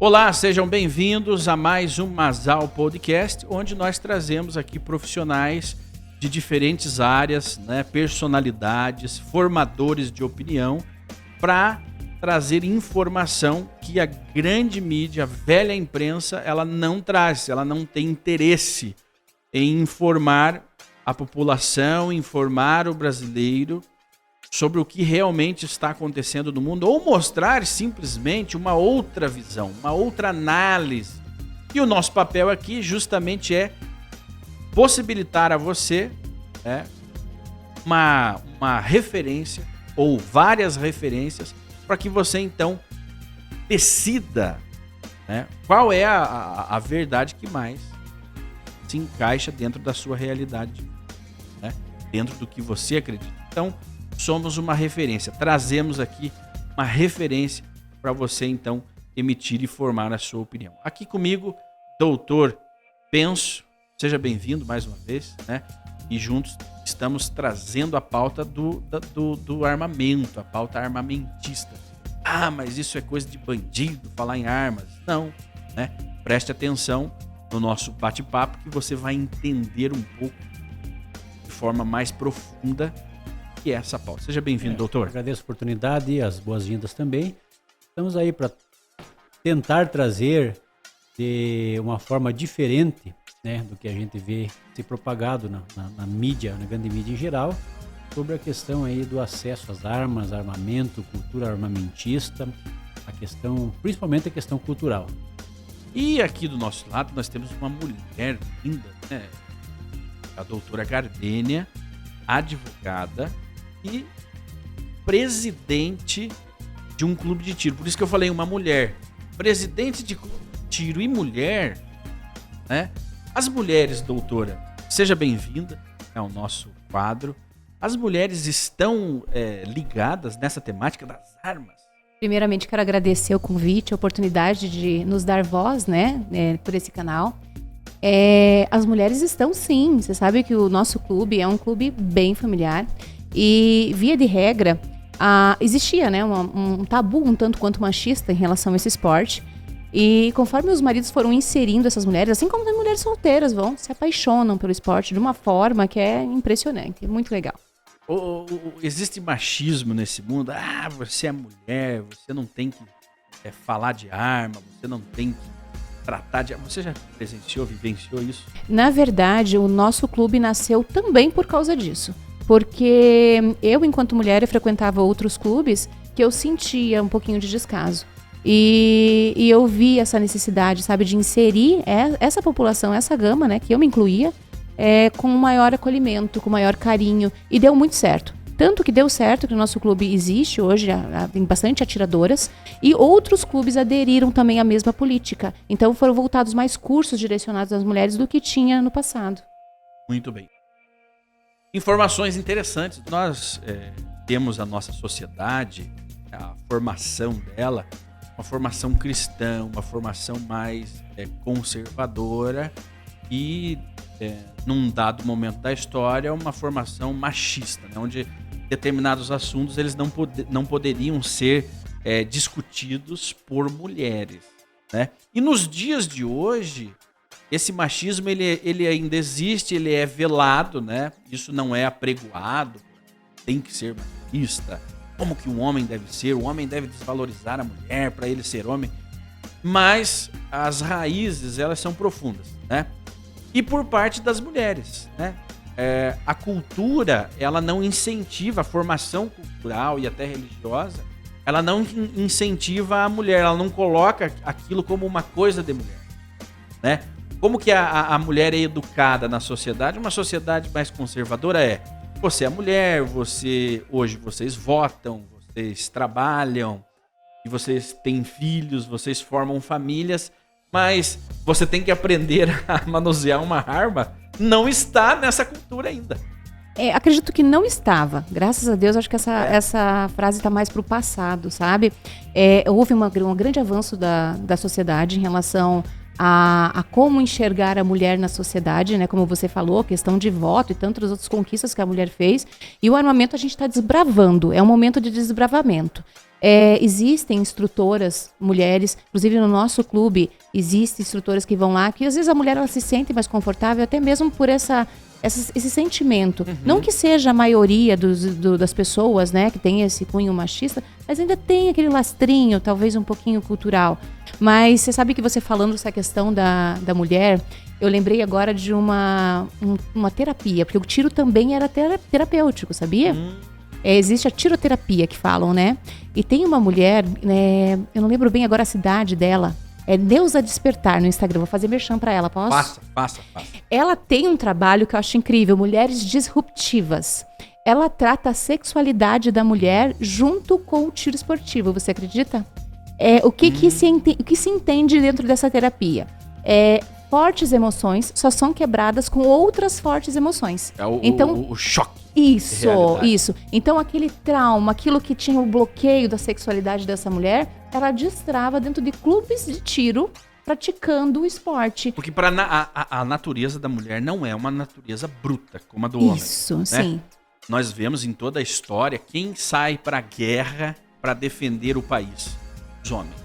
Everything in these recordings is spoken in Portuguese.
Olá, sejam bem-vindos a mais um Masal Podcast, onde nós trazemos aqui profissionais de diferentes áreas, né, personalidades, formadores de opinião, para trazer informação que a grande mídia, a velha imprensa, ela não traz, ela não tem interesse em informar a população, informar o brasileiro sobre o que realmente está acontecendo no mundo, ou mostrar simplesmente uma outra visão, uma outra análise. E o nosso papel aqui justamente é possibilitar a você uma referência ou várias referências para que você então decida, né, qual é a verdade que mais se encaixa dentro da sua realidade, né, dentro do que você acredita. Então, somos uma referência, trazemos aqui uma referência para você então emitir e formar a sua opinião. Aqui comigo, doutor Penso, seja bem-vindo mais uma vez, né? E juntos estamos trazendo a pauta do armamento, a pauta armamentista. Ah, mas isso é coisa de bandido, falar em armas. Não, né? Preste atenção no nosso bate-papo que você vai entender um pouco de forma mais profunda que é essa pauta. Seja bem-vindo, doutor. Agradeço a oportunidade e as boas-vindas também. Estamos aí para tentar trazer de uma forma diferente, né, do que a gente vê ser propagado na mídia, na grande mídia em geral, sobre a questão aí do acesso às armas, armamento, cultura armamentista, a questão, principalmente a questão cultural. E aqui do nosso lado nós temos uma mulher linda, né? A doutora Gardênia, advogada e presidente de um clube de tiro. Por isso que eu falei uma mulher. Presidente de clube de tiro e mulher, né? As mulheres, doutora, seja bem-vinda ao nosso quadro. As mulheres estão ligadas nessa temática das armas? Primeiramente, quero agradecer o convite, a oportunidade de nos dar voz, né, por esse canal. As mulheres estão sim, você sabe que o nosso clube é um clube bem familiar e, via de regra, existia, né, um tabu um tanto quanto machista em relação a esse esporte. E conforme os maridos foram inserindo essas mulheres, assim como as mulheres solteiras se apaixonam pelo esporte de uma forma que é impressionante, é muito legal. Existe machismo nesse mundo? Ah, você é mulher, você não tem que falar de arma, você não tem que tratar de... Você já presenciou, vivenciou isso? Na verdade, o nosso clube nasceu também por causa disso. Porque eu, enquanto mulher, eu frequentava outros clubes que eu sentia um pouquinho de descaso. E eu vi essa necessidade, sabe, de inserir essa população, essa gama, né, que eu me incluía, com maior acolhimento, com maior carinho. E deu muito certo. Tanto que deu certo que o nosso clube existe hoje, tem bastante atiradoras, e outros clubes aderiram também à mesma política. Então foram voltados mais cursos direcionados às mulheres do que tinha no passado. Muito bem. Informações interessantes. Nós temos a nossa sociedade, a formação dela, uma formação cristã, uma formação mais conservadora e, num dado momento da história, uma formação machista, né, onde determinados assuntos eles não poderiam ser discutidos por mulheres, né? E nos dias de hoje, esse machismo ele ainda existe, ele é velado, né? Isso não é apregoado, tem que ser machista. Como que um homem deve ser? O homem deve desvalorizar a mulher para ele ser homem. Mas as raízes, elas são profundas, né? E por parte das mulheres, né? A cultura, ela não incentiva a formação cultural e até religiosa, ela não incentiva a mulher, ela não coloca aquilo como uma coisa de mulher, né? Como que a mulher é educada na sociedade? Uma sociedade mais conservadora você é mulher, hoje vocês votam, vocês trabalham, e vocês têm filhos, vocês formam famílias, mas você tem que aprender a manusear uma arma. Não está nessa cultura ainda. Acredito que não estava. Graças a Deus, acho que essa frase está mais para o passado, sabe? Houve um grande avanço da sociedade em relação a como enxergar a mulher na sociedade, né? Como você falou, a questão de voto e tantas outras conquistas que a mulher fez. E o armamento a gente está desbravando, é um momento de desbravamento. Existem instrutoras, mulheres, inclusive no nosso clube, existem instrutoras que vão lá, que às vezes a mulher ela se sente mais confortável, até mesmo por esse sentimento. Não que seja a maioria das pessoas, né, que tem esse cunho machista, mas ainda tem aquele lastrinho, talvez um pouquinho cultural. Mas você sabe que você falando essa questão da mulher, eu lembrei agora de uma terapia, porque o tiro também era terapêutico, sabia? Existe a tiroterapia que falam, né? E tem uma mulher, né, eu não lembro bem agora a cidade dela, é Neuza Despertar no Instagram, vou fazer merchan pra ela, posso? Faça. Ela tem um trabalho que eu acho incrível, Mulheres Disruptivas. Ela trata a sexualidade da mulher junto com o tiro esportivo, você acredita? O que se entende dentro dessa terapia? Fortes emoções só são quebradas com outras fortes emoções. O choque. Isso. Então, aquele trauma, aquilo que tinha o bloqueio da sexualidade dessa mulher, ela destrava dentro de clubes de tiro, praticando o esporte. Porque a natureza da mulher não é uma natureza bruta, como a do homem. Isso, né? sim. Nós vemos em toda a história quem sai para a guerra para defender o país. Os homens.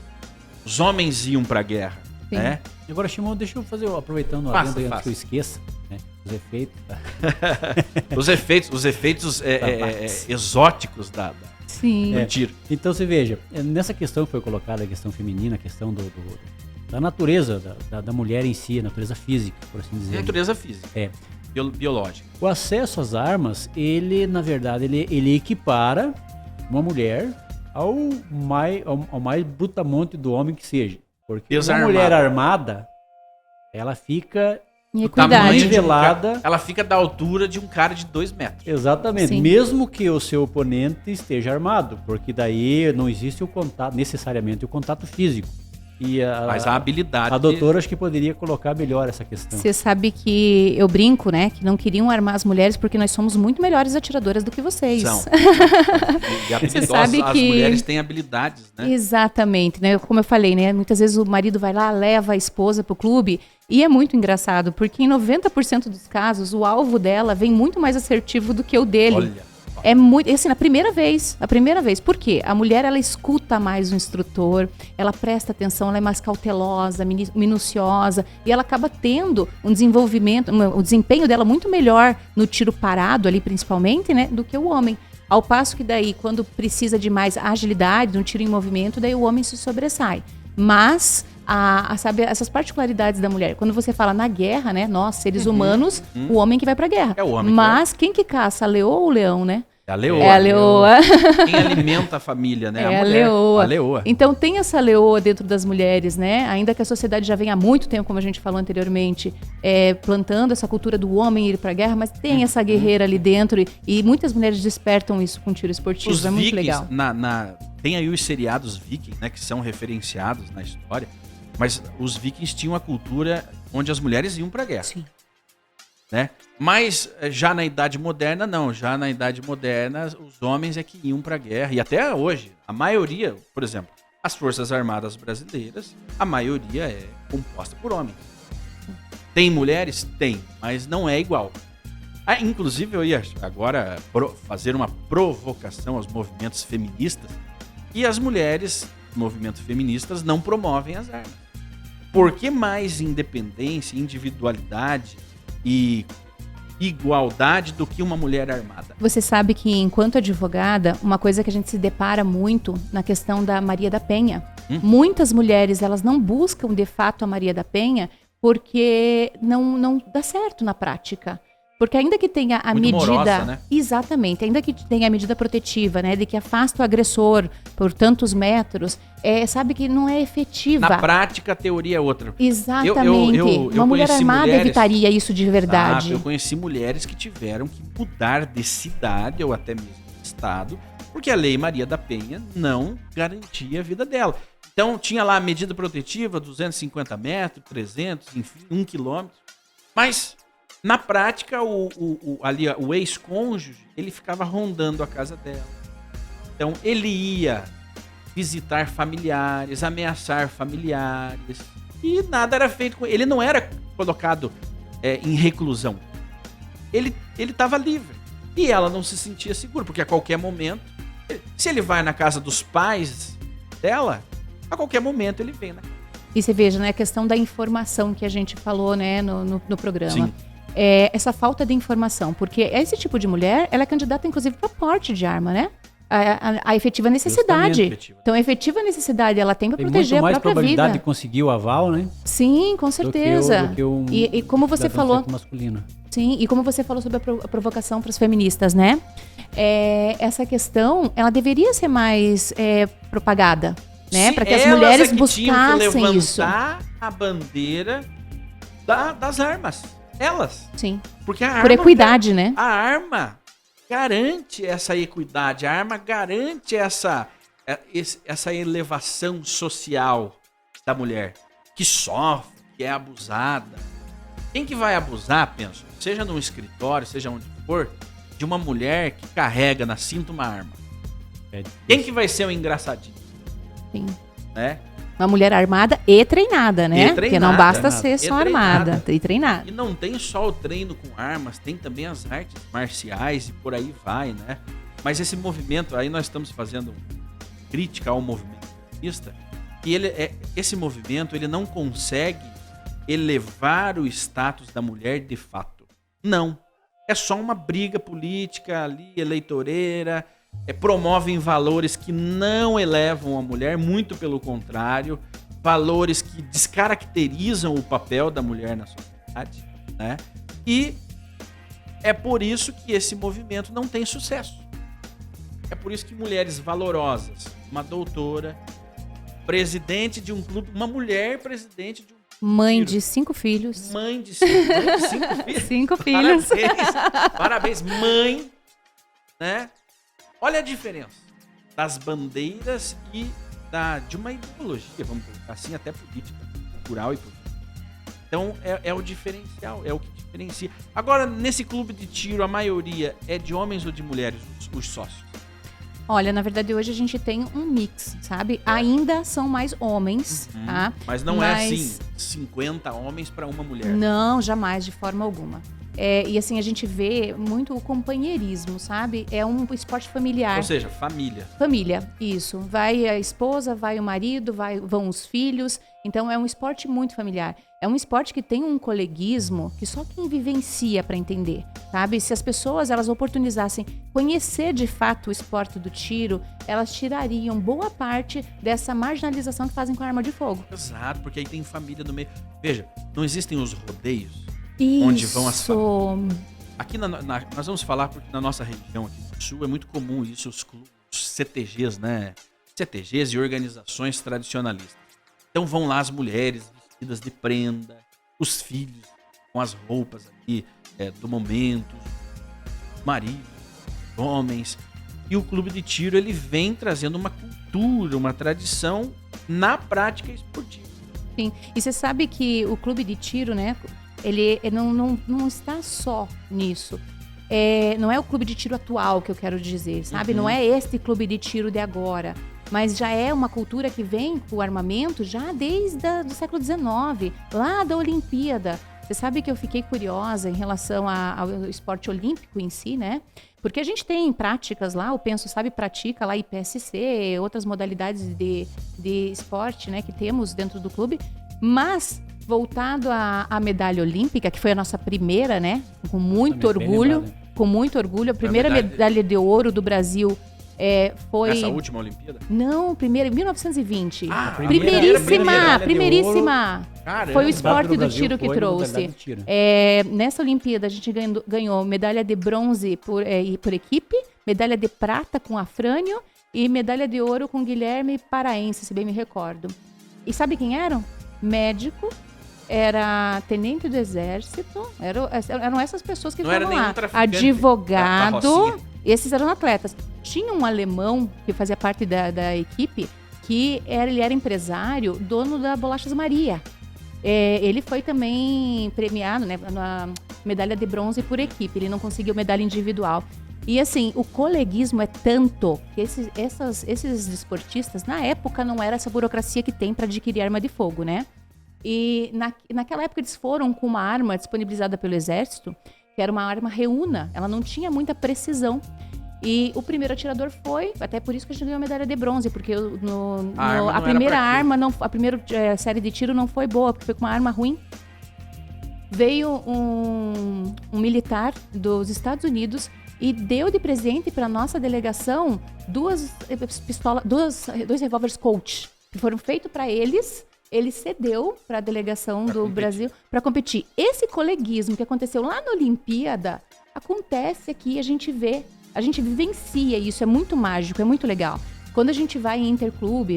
Os homens iam para a guerra, Sim. né? E agora, Shimon, deixa eu fazer, aproveitando a adendo antes que eu esqueça, né? Os efeitos. Os efeitos exóticos Sim. do tiro. Então, você veja, nessa questão que foi colocada, a questão feminina, a questão da natureza da mulher em si, a natureza física, por assim dizer. Natureza física. Biológica. O acesso às armas, ele, na verdade, ele equipara uma mulher ao mais brutamonte do homem que seja. Porque uma mulher armada, ela fica nivelada. Ela fica da altura de um cara de 2 metros. Exatamente. Sim. Mesmo que o seu oponente esteja armado, porque daí não existe necessariamente o contato físico. Mas a habilidade... A doutora acho que poderia colocar melhor essa questão. Você sabe que eu brinco, né? Que não queriam armar as mulheres porque nós somos muito melhores atiradoras do que vocês. São. Você sabe as que... mulheres têm habilidades, né? Exatamente, né? Como eu falei, né? Muitas vezes o marido vai lá, leva a esposa pro clube e é muito engraçado, porque em 90% dos casos o alvo dela vem muito mais assertivo do que o dele. Olha. É muito, assim, a primeira vez. Por quê? A mulher, ela escuta mais o instrutor, ela presta atenção, ela é mais cautelosa, minuciosa, e ela acaba tendo um desenvolvimento, o desempenho dela muito melhor no tiro parado ali, principalmente, né, do que o homem. Ao passo que daí, quando precisa de mais agilidade, um tiro em movimento, daí o homem se sobressai. Mas... sabe, essas particularidades da mulher. Quando você fala na guerra, né? Nós, seres humanos, o homem que vai pra guerra. É o homem. Mas quem que caça? A leoa ou o leão, né? É a leoa. É a leoa. Quem alimenta a família, né? É a mulher. a leoa. Então tem essa leoa dentro das mulheres, né? Ainda que a sociedade já venha há muito tempo, como a gente falou anteriormente, plantando essa cultura do homem ir pra guerra, mas tem essa guerreira ali dentro e muitas mulheres despertam isso com tiro esportivo. Os muito vikings, legal. Tem aí os seriados vikings, né? Que são referenciados na história. Mas os vikings tinham uma cultura onde as mulheres iam pra guerra. Sim. Né? Mas já na Idade Moderna, não. Já na Idade Moderna, os homens é que iam pra guerra. E até hoje, a maioria, por exemplo, as Forças Armadas brasileiras, a maioria é composta por homens. Tem mulheres? Tem, mas não é igual. Inclusive, eu ia agora fazer uma provocação aos movimentos feministas. E as mulheres, movimentos feministas, não promovem as armas. Por que mais independência, individualidade e igualdade do que uma mulher armada? Você sabe que, enquanto advogada, uma coisa que a gente se depara muito na questão da Maria da Penha. Muitas mulheres, elas não buscam, de fato, a Maria da Penha porque não dá certo na prática. Porque ainda que tenha a muito medida... morosa, né? Exatamente. Ainda que tenha a medida protetiva, né? De que afasta o agressor por tantos metros, sabe que não é efetiva. Na prática, a teoria é outra. Exatamente. Uma mulher armada evitaria isso de verdade. Eu conheci mulheres que tiveram que mudar de cidade ou até mesmo de estado, porque a Lei Maria da Penha não garantia a vida dela. Então, tinha lá a medida protetiva, 250 metros, 300, enfim, 1 quilômetro. Mas... na prática, o ex-cônjuge, ele ficava rondando a casa dela. Então, ele ia visitar familiares, ameaçar familiares, e nada era feito com ele. Ele não era colocado em reclusão. Ele estava livre. E ela não se sentia segura, porque a qualquer momento Se ele vai na casa dos pais dela, a qualquer momento ele vem na casa. E você veja, né, a questão da informação que a gente falou, né, no programa. Sim. Essa falta de informação, porque esse tipo de mulher, ela é candidata, inclusive, para porte de arma, né? A efetiva necessidade. Efetiva. Então, a efetiva necessidade, ela tem para Tem proteger muito mais a própria probabilidade vida. de conseguir o aval, né? Sim, com certeza. Do que um E como você falou, masculino. sim, e como você falou sobre a provocação para as feministas, né? Essa questão, ela deveria ser mais propagada, né? Para que as Elas mulheres que tinham que buscassem isso. levantar a bandeira das armas. Elas. Sim. Porque a Por arma, equidade, né? A arma garante essa equidade, a arma garante essa elevação social da mulher que sofre, que é abusada. Quem que vai abusar, penso, seja num escritório, seja onde for, de uma mulher que carrega na cinta uma arma? Quem que vai ser o engraçadinho? Sim. Né? Uma mulher armada e treinada, né? E treinada, Porque não basta treinada. ser só armada, e treinada. E não tem só o treino com armas, tem também as artes marciais e por aí vai, né? Mas esse movimento, aí nós estamos fazendo crítica ao movimento feminista, que esse movimento ele não consegue elevar o status da mulher de fato. Não. É só uma briga política ali, eleitoreira, promovem valores que não elevam a mulher, muito pelo contrário, valores que descaracterizam o papel da mulher na sociedade, né? E é por isso que esse movimento não tem sucesso. É por isso que mulheres valorosas, uma doutora, presidente de um clube, uma mulher presidente de um Mãe de 5 filhos. Mãe de 5 filhos. 5 filhos. Parabéns, mãe, né? Olha a diferença das bandeiras e de uma ideologia, vamos colocar assim, até política, cultural e política. Então, é o diferencial, é o que diferencia. Agora, nesse clube de tiro, a maioria é de homens ou de mulheres, os sócios? Olha, na verdade, hoje a gente tem um mix, sabe? Ainda são mais homens, tá? Mas não é assim, 50 homens para uma mulher. Não, jamais, de forma alguma. E assim, a gente vê muito o companheirismo, sabe? É um esporte familiar. Ou seja, família. Família, isso. Vai a esposa, vai o marido, vão os filhos. Então, é um esporte muito familiar. É um esporte que tem um coleguismo que só quem vivencia para entender, sabe? Se as pessoas, elas oportunizassem conhecer de fato o esporte do tiro, elas tirariam boa parte dessa marginalização que fazem com a arma de fogo. Exato, porque aí tem família no meio. Veja, não existem os rodeios? Isso. Onde vão as famílias. Aqui nós vamos falar porque na nossa região aqui no sul é muito comum isso, os clubes, os CTGs, né? CTGs e organizações tradicionalistas. Então vão lá as mulheres vestidas de prenda, os filhos com as roupas ali do momento, maridos, homens. E o clube de tiro ele vem trazendo uma cultura, uma tradição na prática esportiva. Sim, e você sabe que o clube de tiro, né? Ele não está só nisso. Não é o clube de tiro atual que eu quero dizer, sabe? Não é este clube de tiro de agora. Mas já é uma cultura que vem com o armamento já desde o século XIX, lá da Olimpíada. Você sabe que eu fiquei curiosa em relação ao esporte olímpico em si, né? Porque a gente tem práticas lá, o Penso Sabe pratica lá IPSC, outras modalidades de esporte, né, que temos dentro do clube. Mas voltado à medalha olímpica, que foi a nossa primeira, né? Com muito orgulho. A primeira medalha de ouro do Brasil foi... Essa última Olimpíada? Não, primeira, em 1920. Primeiríssima. Caramba. Foi o esporte do tiro que trouxe. Nessa Olimpíada a gente ganhou medalha de bronze por equipe, medalha de prata com Afrânio e medalha de ouro com Guilherme Paraense, se bem me recordo. E sabe quem eram? Médico, era tenente do exército, eram essas pessoas que estavam lá. Advogado, esses eram atletas. Tinha um alemão que fazia parte da equipe, que ele era empresário, dono da Bolachas Maria. Ele foi também premiado, né, na medalha de bronze por equipe, ele não conseguiu medalha individual. E assim, o coleguismo é tanto que esses desportistas, na época, não era essa burocracia que tem para adquirir arma de fogo, né? E naquela época eles foram com uma arma disponibilizada pelo Exército, que era uma arma reúna, ela não tinha muita precisão. E o primeiro atirador foi, até por isso que a gente ganhou a medalha de bronze, porque A a primeira arma, a primeira série de tiro não foi boa, porque foi com uma arma ruim. Veio um militar dos Estados Unidos e deu de presente para nossa delegação dois revólveres Colt, que foram feitos para eles. Ele cedeu para a delegação do Brasil para competir. Esse coleguismo que aconteceu lá na Olimpíada acontece aqui, a gente vivencia isso, é muito mágico, é muito legal. Quando a gente vai em interclube,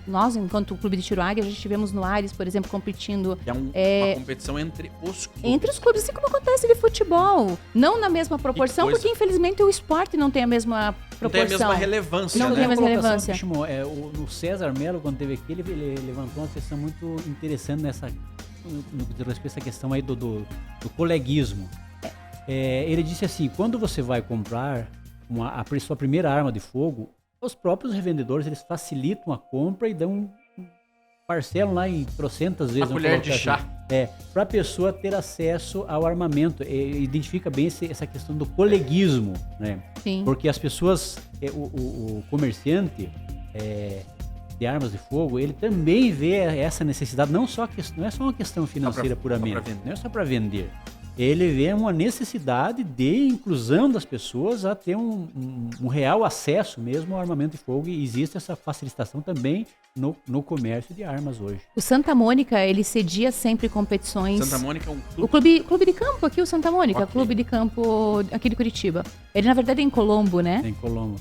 nós enquanto clube de tiro águia, já estivemos no Ares, por exemplo, competindo. É uma competição entre os clubes. Entre os clubes, assim como acontece de futebol. Não na mesma proporção, porque infelizmente o esporte não tem a mesma proporção. Não tem a mesma relevância, Não tem a mesma relevância. O César Melo, quando esteve aqui, ele levantou uma questão muito interessante no respeito a essa questão aí do coleguismo. Ele disse assim, quando você vai comprar a sua primeira arma de fogo, os próprios revendedores, eles facilitam a compra e dão parcelam lá em trocentas vezes. Uma colher de chá. Para a pessoa ter acesso ao armamento. Identifica bem essa questão do coleguismo, né? Sim. Porque as pessoas, o comerciante de armas de fogo, ele também vê essa necessidade, não é só uma questão financeira puramente, não é só para vender. Ele vê uma necessidade de inclusão das pessoas a ter um real acesso mesmo ao armamento de fogo, e existe essa facilitação também no comércio de armas hoje. O Santa Mônica, ele cedia sempre competições. Santa Mônica é um clube? O clube de campo aqui, o Santa Mônica, okay. Clube de campo aqui de Curitiba. Ele, na verdade, é em Colombo, né? É em Colombo.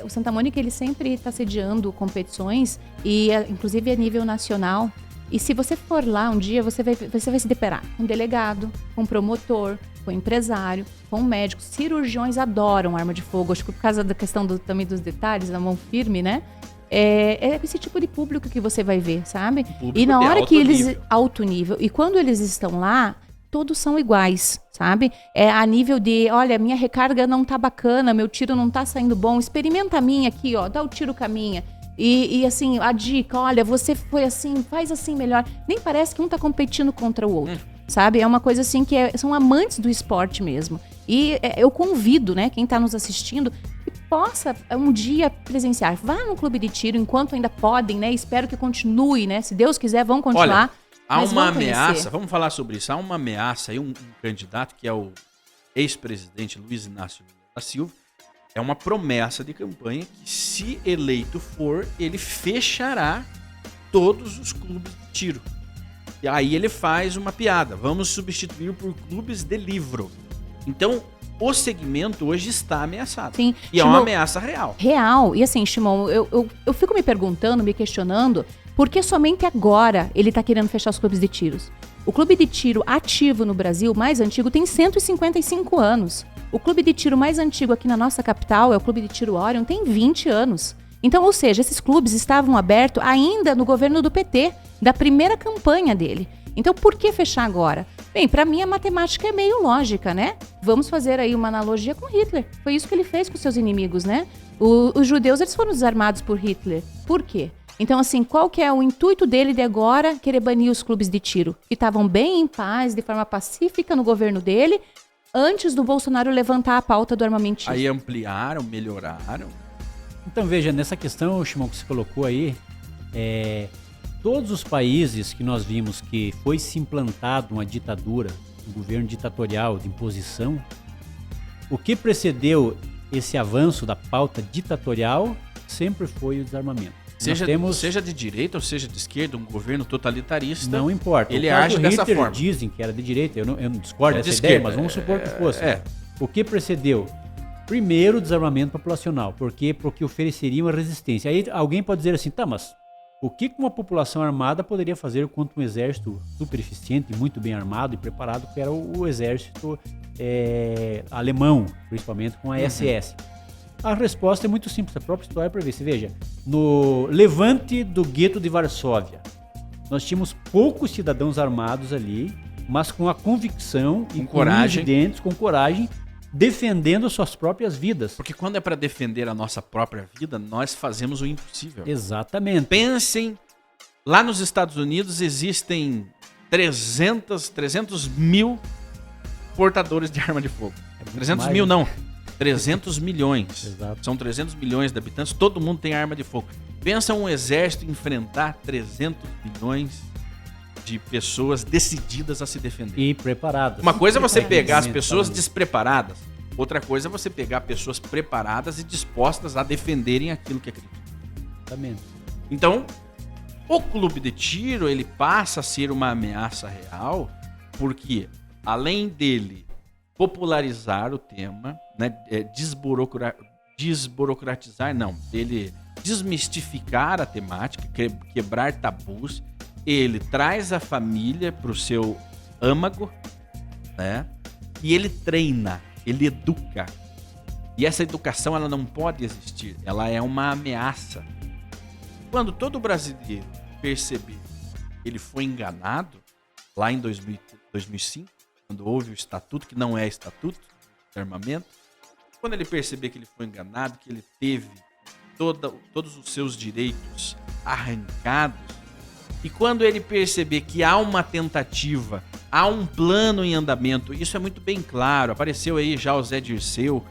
O Santa Mônica, ele sempre está sediando competições, e inclusive a nível nacional. E se você for lá um dia, você vai se deparar com um delegado, com um promotor, com um empresário, com um médico. Cirurgiões adoram arma de fogo, acho que por causa da questão também dos detalhes, da mão firme, né? É esse tipo de público que você vai ver, sabe? E na hora que eles... Alto nível. E quando eles estão lá, todos são iguais, sabe? A nível de, olha, minha recarga não tá bacana, meu tiro não tá saindo bom, experimenta a minha aqui, ó, dá o tiro com a minha. E assim, a dica, olha, você foi assim, faz assim melhor. Nem parece que um tá competindo contra o outro, sabe? É uma coisa assim que são amantes do esporte mesmo. E eu convido, né, quem tá nos assistindo, que possa um dia presenciar. Vá no clube de tiro enquanto ainda podem, né? Espero que continue, né? Se Deus quiser, vão continuar. Olha, há uma ameaça, vamos falar sobre isso. Há uma ameaça aí, um candidato que é o ex-presidente Luiz Inácio da Silva. É uma promessa de campanha que, se eleito for, ele fechará todos os clubes de tiro. E aí ele faz uma piada. Vamos substituir por clubes de livro. Então, o segmento hoje está ameaçado. Sim. E Shimon, é uma ameaça real. Real. E assim, Shimon, eu fico me perguntando, me questionando, por que somente agora ele está querendo fechar os clubes de tiros? O clube de tiro ativo no Brasil, mais antigo, tem 155 anos. O clube de tiro mais antigo aqui na nossa capital é o Clube de Tiro Orion, tem 20 anos. Então, ou seja, esses clubes estavam abertos ainda no governo do PT, da primeira campanha dele. Então, por que fechar agora? Bem, para mim a matemática é meio lógica, né? Vamos fazer aí uma analogia com Hitler. Foi isso que ele fez com seus inimigos, né? Os judeus, eles foram desarmados por Hitler. Por quê? Então, assim, qual que é o intuito dele de agora querer banir os clubes de tiro? Que estavam bem em paz, de forma pacífica no governo dele, antes do Bolsonaro levantar a pauta do armamentismo. Aí ampliaram, melhoraram. Então, veja, nessa questão, Shimon, que você colocou aí, todos os países que nós vimos que foi se implantado uma ditadura, um governo ditatorial de imposição, o que precedeu esse avanço da pauta ditatorial sempre foi o desarmamento. Seja de direita ou seja de esquerda, um governo totalitarista. Não importa. Ele age dessa forma. Dizem que era de direita, eu não discordo dessa ideia, mas vamos supor que fosse. O que precedeu? Primeiro, o desarmamento populacional. Por quê? Porque ofereceria uma resistência. Aí alguém pode dizer assim, tá, mas o que uma população armada poderia fazer contra um exército super eficiente, muito bem armado e preparado, que era o exército alemão, principalmente com a SS? A resposta é muito simples, a própria história para ver. Você veja, no levante do gueto de Varsóvia, nós tínhamos poucos cidadãos armados ali, mas com a convicção e com dentes, com coragem, defendendo suas próprias vidas. Porque quando é para defender a nossa própria vida, nós fazemos o impossível. Exatamente. Pensem, lá nos Estados Unidos existem 300 mil portadores de arma de fogo. 300 mil não. 300 milhões. Exato. São 300 milhões de habitantes, todo mundo tem arma de fogo. Pensa um exército enfrentar 300 milhões de pessoas decididas a se defender. E preparadas. Uma coisa é você pegar as Mentalmente. pessoas despreparadas. Outra coisa é você pegar pessoas preparadas e dispostas a defenderem aquilo que acreditam. Exatamente. Então, o clube de tiro, ele passa a ser uma ameaça real, porque além dele popularizar o tema, né, dele desmistificar a temática, quebrar tabus, ele traz a família para o seu âmago, né, e ele treina, ele educa. E essa educação, ela não pode existir, ela é uma ameaça. Quando todo brasileiro perceber que ele foi enganado, lá em 2005, quando houve o estatuto, que não é estatuto de armamento, quando ele perceber que ele foi enganado, que ele teve todos os seus direitos arrancados, e quando ele perceber que há uma tentativa, há um plano em andamento, isso é muito bem claro, apareceu aí já o Zé Dirceu,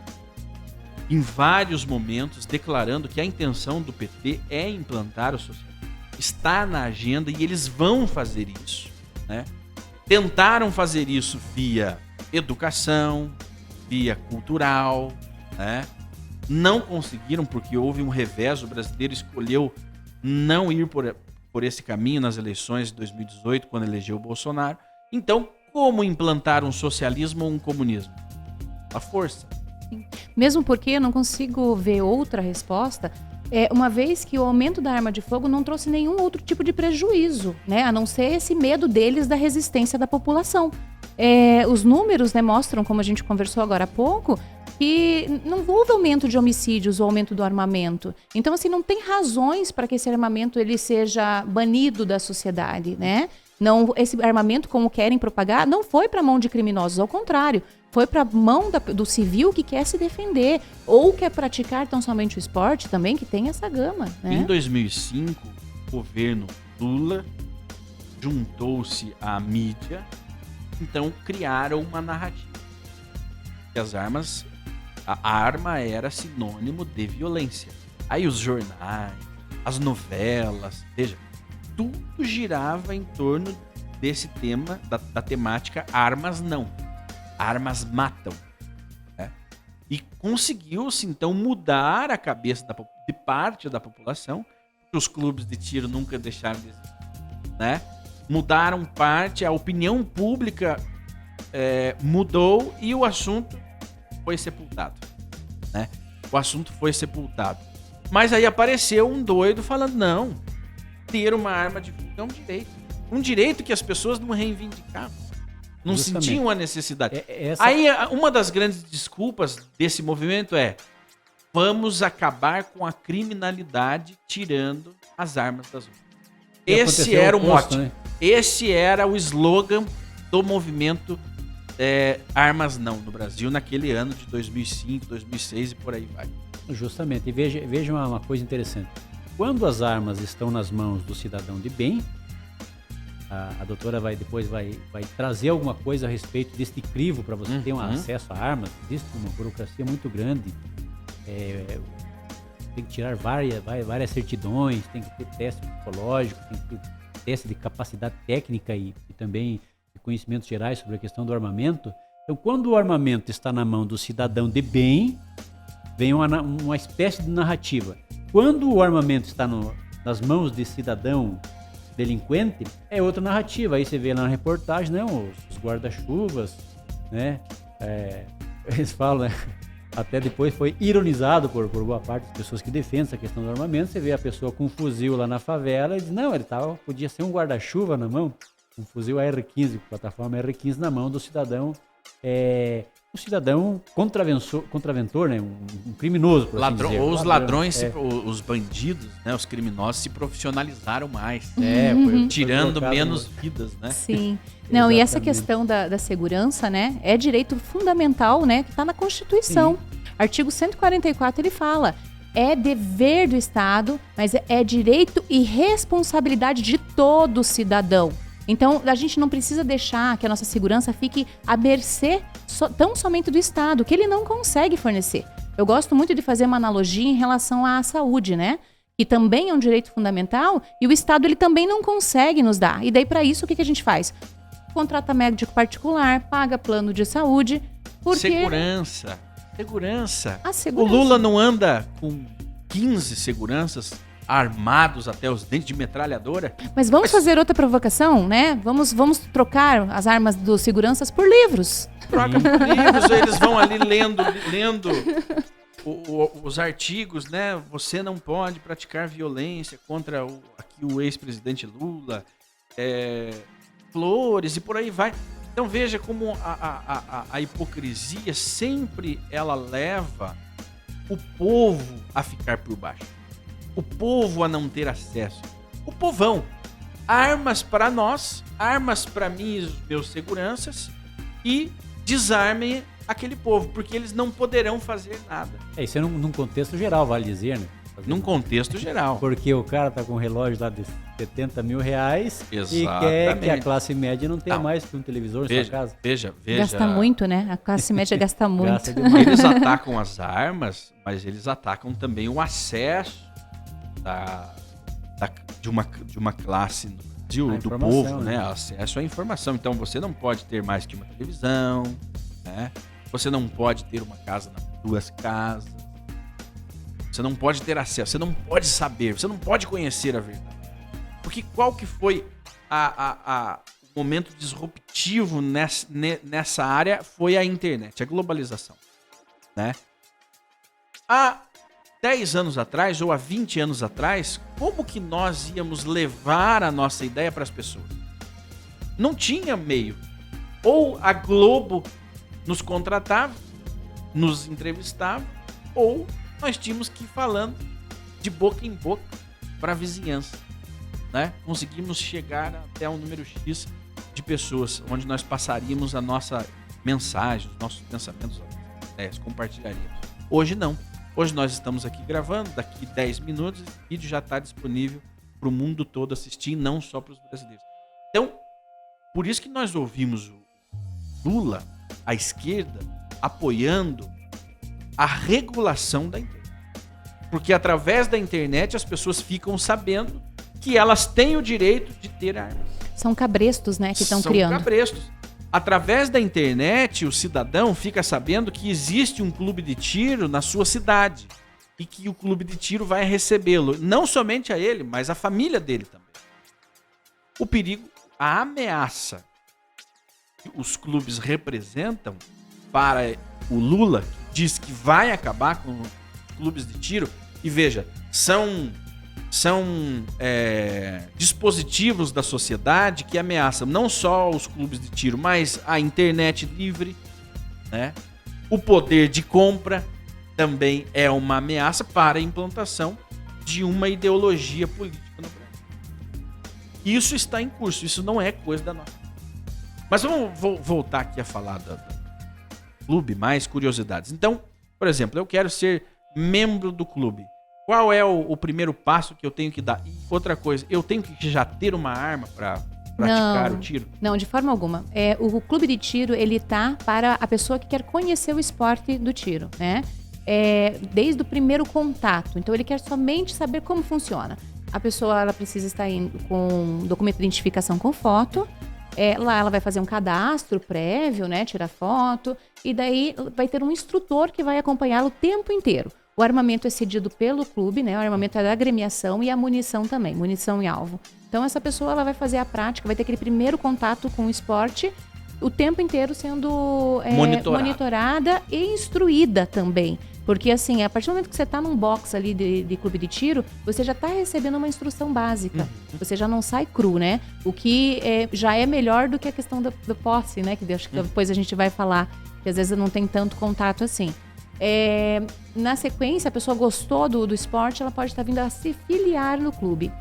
em vários momentos, declarando que a intenção do PT é implantar o socialismo. Está na agenda e eles vão fazer isso, né? Tentaram fazer isso via educação, via cultural, né? Não conseguiram porque houve um revés, o brasileiro escolheu não ir por esse caminho nas eleições de 2018, quando elegeu o Bolsonaro. Então, como implantar um socialismo ou um comunismo? A força. Mesmo porque eu não consigo ver outra resposta, uma vez que o aumento da arma de fogo não trouxe nenhum outro tipo de prejuízo, né? A não ser esse medo deles da resistência da população. Os números, né, mostram, como a gente conversou agora há pouco, que não houve aumento de homicídios ou aumento do armamento. Então, assim, não tem razões para que esse armamento ele seja banido da sociedade, né? Não, esse armamento, como querem propagar, não foi para a mão de criminosos, ao contrário, foi para a mão do civil que quer se defender ou quer praticar tão somente o esporte também, que tem essa gama, né? Em 2005, o governo Lula juntou-se à mídia, então criaram uma narrativa. Que a arma era sinônimo de violência. Aí os jornais, as novelas, veja, tudo girava em torno desse tema, da temática armas não. Armas matam. Né? E conseguiu-se, então, mudar a cabeça de parte da população, que os clubes de tiro nunca deixaram de existir. Né? Mudaram parte, a opinião pública mudou e o assunto foi sepultado. Né? O assunto foi sepultado. Mas aí apareceu um doido falando, não, ter uma arma de fogo é um direito. Um direito que as pessoas não reivindicavam. Não Justamente. sentiam a necessidade. Aí, uma das grandes desculpas desse movimento vamos acabar com a criminalidade tirando as armas das ruas. Esse era o mote. Né? Esse era o slogan do movimento Armas Não no Brasil naquele ano de 2005, 2006 e por aí vai. Justamente. E veja uma coisa interessante. Quando as armas estão nas mãos do cidadão de bem, a doutora depois vai trazer alguma coisa a respeito deste crivo para você ter um acesso a armas. Existe uma burocracia muito grande. Tem que tirar várias certidões, tem que ter teste psicológico, tem que ter teste de capacidade técnica e também de conhecimentos gerais sobre a questão do armamento. Então, quando o armamento está na mão do cidadão de bem, vem uma espécie de narrativa. Quando o armamento está nas mãos de cidadão delinquente, é outra narrativa. Aí você vê lá na reportagem, não, os guarda-chuvas, né? Eles falam, né? Até depois foi ironizado por boa parte das pessoas que defendem essa questão do armamento. Você vê a pessoa com um fuzil lá na favela e diz, não, podia ser um guarda-chuva na mão, um fuzil AR-15, plataforma AR-15 na mão do cidadão, um cidadão contraventor, né? Um criminoso, por assim dizer. Os ladrões, os bandidos, né? Os criminosos se profissionalizaram mais, tirando menos vidas, né? Sim. Não, e essa questão da segurança, né? É direito fundamental, né? Que está na Constituição. Sim. Artigo 144, ele fala, é dever do Estado, mas é direito e responsabilidade de todo cidadão. Então, a gente não precisa deixar que a nossa segurança fique à mercê tão somente do Estado, que ele não consegue fornecer. Eu gosto muito de fazer uma analogia em relação à saúde, né? Que também é um direito fundamental e o Estado ele também não consegue nos dar. E daí, para isso, o que a gente faz? Contrata médico particular, paga plano de saúde. Porque... Segurança. A segurança. O Lula não anda com 15 seguranças armados até os dentes de metralhadora? Mas vamos fazer outra provocação, né? Vamos trocar as armas dos seguranças por livros. Troca por livros, eles vão ali lendo os artigos, né? Você não pode praticar violência contra o ex-presidente Lula, flores e por aí vai. Então veja como a hipocrisia sempre ela leva o povo a ficar por baixo. O povo a não ter acesso. O povão. Armas para nós, armas para mim e os meus seguranças e desarmem aquele povo, porque eles não poderão fazer nada. Isso é num contexto geral, vale dizer, né? Num contexto geral. Porque o cara tá com um relógio lá de 70 mil reais. Exatamente. E quer que a classe média não tenha mais que um televisor em sua casa. Veja. Gasta muito, né? A classe média gasta muito. Gasta demais. Eles atacam as armas, mas eles atacam também o acesso de uma classe no Brasil, do povo, né? Acesso à informação. Então você não pode ter mais que uma televisão, né? Você não pode ter uma casa nas 2 casas. Você não pode ter acesso, você não pode saber, você não pode conhecer a verdade. Porque qual que foi o momento disruptivo nessa área? Foi a internet, a globalização, né? Há 10 anos atrás ou há 20 anos atrás, como que nós íamos levar a nossa ideia para as pessoas? Não tinha meio. Ou a Globo nos contratava, nos entrevistava, ou nós tínhamos que ir falando de boca em boca para a vizinhança, né? Conseguimos chegar até um número X de pessoas, onde nós passaríamos a nossa mensagem, os nossos pensamentos, ideias, compartilharíamos. Hoje não. Hoje nós estamos aqui gravando, daqui 10 minutos esse vídeo já está disponível para o mundo todo assistir, não só para os brasileiros. Então, por isso que nós ouvimos o Lula, a esquerda, apoiando a regulação da internet. Porque através da internet as pessoas ficam sabendo que elas têm o direito de ter armas. São cabrestos, né, que estão criando. São cabrestos. Através da internet, o cidadão fica sabendo que existe um clube de tiro na sua cidade e que o clube de tiro vai recebê-lo. Não somente a ele, mas a família dele também. O perigo, a ameaça que os clubes representam para o Lula, que diz que vai acabar com os clubes de tiro. E veja, são dispositivos da sociedade que ameaçam não só os clubes de tiro, mas a internet livre, né? O poder de compra também é uma ameaça para a implantação de uma ideologia política no Brasil. Isso está em curso, isso não é coisa da nossa. Mas vamos voltar aqui a falar do clube, mais curiosidades. Então, por exemplo, eu quero ser membro do clube. Qual é o primeiro passo que eu tenho que dar? E outra coisa, eu tenho que já ter uma arma para praticar o tiro? Não, de forma alguma. O clube de tiro, ele tá para a pessoa que quer conhecer o esporte do tiro, né? Desde o primeiro contato. Então, ele quer somente saber como funciona. A pessoa, ela precisa estar com documento de identificação com foto. Lá ela vai fazer um cadastro prévio, né? Tirar foto. E daí vai ter um instrutor que vai acompanhá-lo o tempo inteiro. O armamento é cedido pelo clube, né? O armamento é da agremiação e a munição também, munição e alvo. Então, essa pessoa ela vai fazer a prática, vai ter aquele primeiro contato com o esporte, o tempo inteiro sendo monitorada e instruída também. Porque, assim, a partir do momento que você está num box ali de clube de tiro, você já está recebendo uma instrução básica. Você já não sai cru, né? O que já é melhor do que a questão da posse, né? Que acho que depois a gente vai falar, que às vezes não tem tanto contato assim. Na sequência, a pessoa gostou do esporte, ela pode estar vindo a se filiar no clube.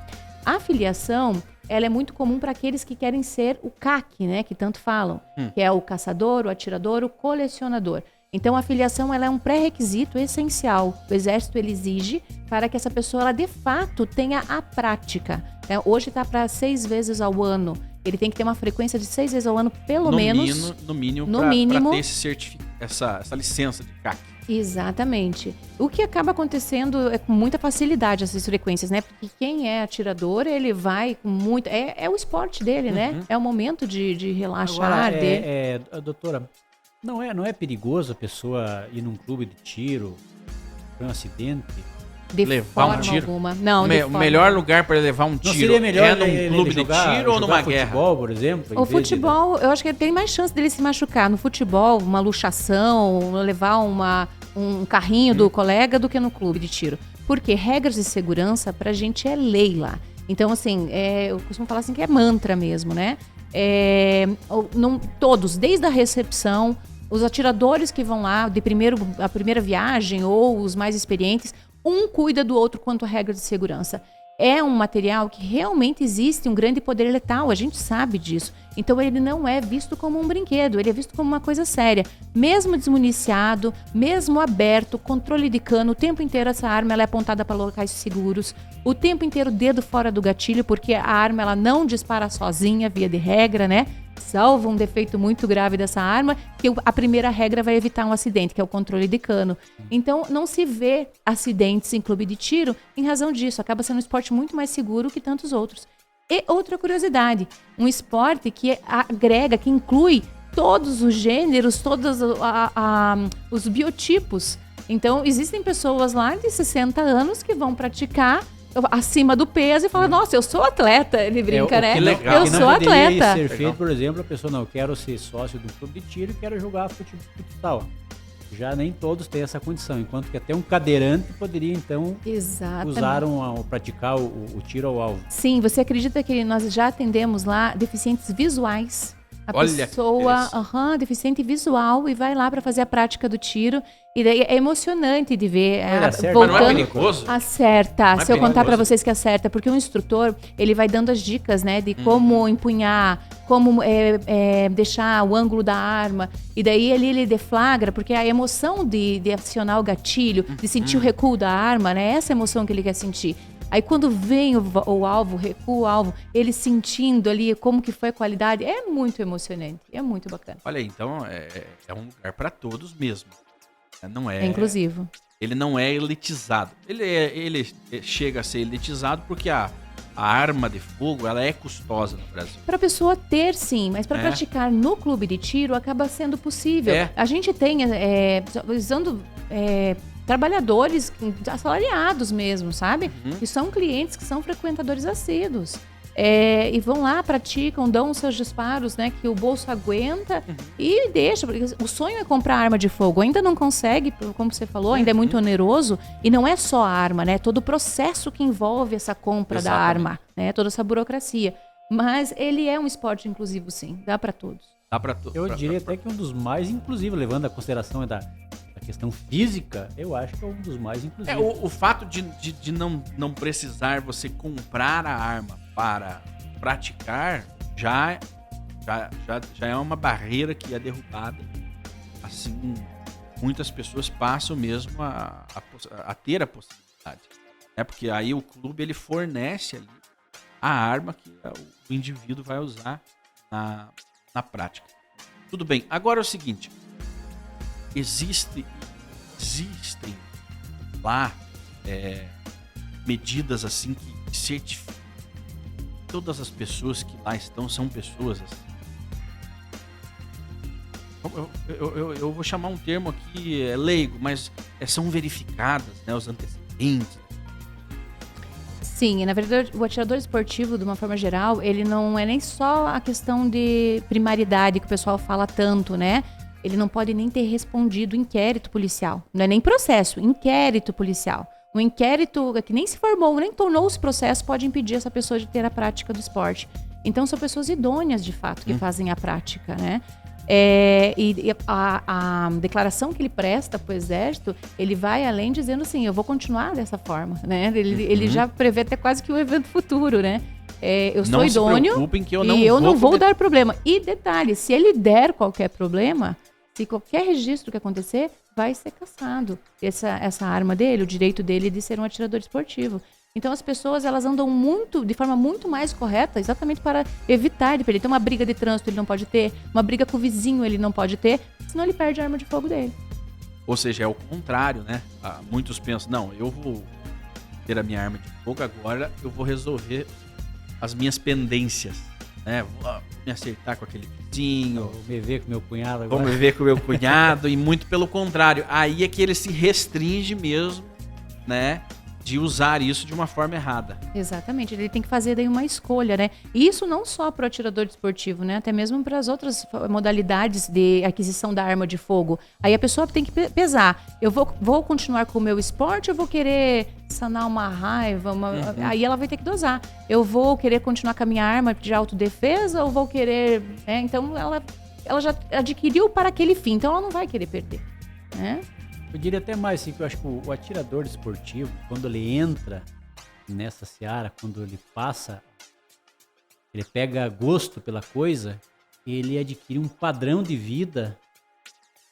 A filiação, ela é muito comum para aqueles que querem ser o CAC, né, que tanto falam, que é o caçador, o atirador, o colecionador. Então, a filiação ela é um pré-requisito essencial. O Exército ele exige para que essa pessoa ela, de fato tenha a prática. Hoje está para 6 vezes ao ano Ele tem que ter uma frequência de 6 vezes ao ano, pelo No menos. mínimo, no pra mínimo. ter essa licença de CAC. Exatamente. O que acaba acontecendo é com muita facilidade essas frequências, né? Porque quem é atirador, ele vai com muito... É o esporte dele, né? É o momento de relaxar Agora, dele. doutora, não é perigoso a pessoa ir num clube de tiro, ter um acidente? De levar um forma tiro? alguma. Não, de O forma melhor lugar para ele levar um Não tiro seria melhor é num ele clube de jogar- tiro ou jogar numa guerra? futebol, por exemplo? O futebol, eu acho que ele tem mais chance dele se machucar no futebol, uma luxação, levar um carrinho do colega do que no clube de tiro. Porque regras de segurança pra gente é lei lá. Então, assim, eu costumo falar assim que é mantra mesmo, né? Não, todos, desde a recepção, os atiradores que vão lá a primeira viagem ou os mais experientes, um cuida do outro quanto à regra de segurança. É um material que realmente existe um grande poder letal, a gente sabe disso. Então ele não é visto como um brinquedo, ele é visto como uma coisa séria. Mesmo desmuniciado, mesmo aberto, controle de cano, o tempo inteiro essa arma ela é apontada para locais seguros. O tempo inteiro o dedo fora do gatilho, porque a arma ela não dispara sozinha, via de regra, né? Salvo um defeito muito grave dessa arma, que a primeira regra vai evitar um acidente, que é o controle de cano. Então, não se vê acidentes em clube de tiro em razão disso. Acaba sendo um esporte muito mais seguro que tantos outros. E outra curiosidade, um esporte que agrega, que inclui todos os gêneros, todos os biotipos. Então, existem pessoas lá de 60 anos que vão praticar acima do peso e fala, nossa, eu sou atleta. Ele brinca, né? Que legal. Eu sou atleta. Ser feito, por exemplo, a pessoa não, eu quero ser sócio do clube de tiro e quero jogar futsal. Já nem todos têm essa condição, enquanto que até um cadeirante poderia, então, praticar o tiro ao alvo. Sim, você acredita que nós já atendemos lá deficientes visuais? A Olha, pessoa, deficiente visual, e vai lá para fazer a prática do tiro. E daí é emocionante de ver. Acerta, Mas não é voltando, perigoso? acerta. Não é Se eu contar para perigoso? vocês que acerta, porque o instrutor ele vai dando as dicas, né, de como empunhar, como deixar o ângulo da arma. E daí ele deflagra, porque a emoção de acionar o gatilho, de sentir o recuo da arma, né, essa emoção que ele quer sentir. Aí quando vem o alvo, recua o alvo, ele sentindo ali como que foi a qualidade, é muito emocionante, é muito bacana. Olha aí, então é um lugar para todos mesmo. Não É inclusivo. Ele não é elitizado. Ele chega a ser elitizado porque a arma de fogo ela é custosa no Brasil. Para a pessoa ter, sim, mas para praticar no clube de tiro acaba sendo possível. A gente tem, usando trabalhadores assalariados mesmo, sabe? E são clientes que são frequentadores assíduos. E vão lá, praticam, dão os seus disparos, né? Que o bolso aguenta e deixa. Porque o sonho é comprar arma de fogo. Ainda não consegue, como você falou, ainda é muito oneroso. E não é só a arma, né? Todo o processo que envolve essa compra da arma, né? Toda essa burocracia. Mas ele é um esporte inclusivo, sim. Dá para todos. Dá para todos. Eu diria até que um dos mais inclusivos, levando a consideração da questão física, eu acho que é um dos mais inclusivos. O fato de não precisar você comprar a arma para praticar já é uma barreira que é derrubada. Assim, muitas pessoas passam mesmo a ter a possibilidade. Porque aí o clube ele fornece ali a arma que o indivíduo vai usar na prática. Tudo bem. Agora é o seguinte. Existem lá medidas assim que certificam todas as pessoas que lá estão são pessoas assim. Eu vou chamar um termo aqui leigo, mas são verificadas, né, os antecedentes. Sim, na verdade o atirador esportivo, de uma forma geral, ele não é nem só a questão de primariedade que o pessoal fala tanto, né? Ele não pode nem ter respondido inquérito policial. Não é nem processo, inquérito policial. Um inquérito que nem se formou, nem tornou-se processo, pode impedir essa pessoa de ter a prática do esporte. Então, são pessoas idôneas, de fato, que fazem a prática, né? E a declaração que ele presta para o Exército, ele vai além dizendo assim, eu vou continuar dessa forma, né? Ele já prevê até quase que um evento futuro, né? Eu sou idôneo que eu não vou dar problema. E detalhe, se ele der qualquer problema, se qualquer registro que acontecer, vai ser cassado essa arma dele, o direito dele de ser um atirador esportivo. Então as pessoas elas andam de forma muito mais correta, exatamente para evitar de perder. Então uma briga de trânsito ele não pode ter, uma briga com o vizinho ele não pode ter, senão ele perde a arma de fogo dele. Ou seja, é o contrário, né? Muitos pensam, não, eu vou ter a minha arma de fogo agora, eu vou resolver as minhas pendências, né? Vou me acertar com aquele vizinho. Vou me ver com meu cunhado agora. Vou me ver com meu cunhado e muito pelo contrário. Aí é que ele se restringe mesmo, né? De usar isso de uma forma errada. Exatamente, ele tem que fazer daí uma escolha, né? E isso não só para o atirador desportivo, né? Até mesmo para as outras modalidades de aquisição da arma de fogo. Aí a pessoa tem que pesar. Eu vou continuar com o meu esporte ou vou querer sanar uma raiva? Aí ela vai ter que dosar. Eu vou querer continuar com a minha arma de autodefesa ou vou querer... Então ela já adquiriu para aquele fim, então ela não vai querer perder, né? Eu diria até mais, assim, que eu acho que o atirador esportivo, quando ele entra nessa seara, quando ele pega gosto pela coisa, ele adquire um padrão de vida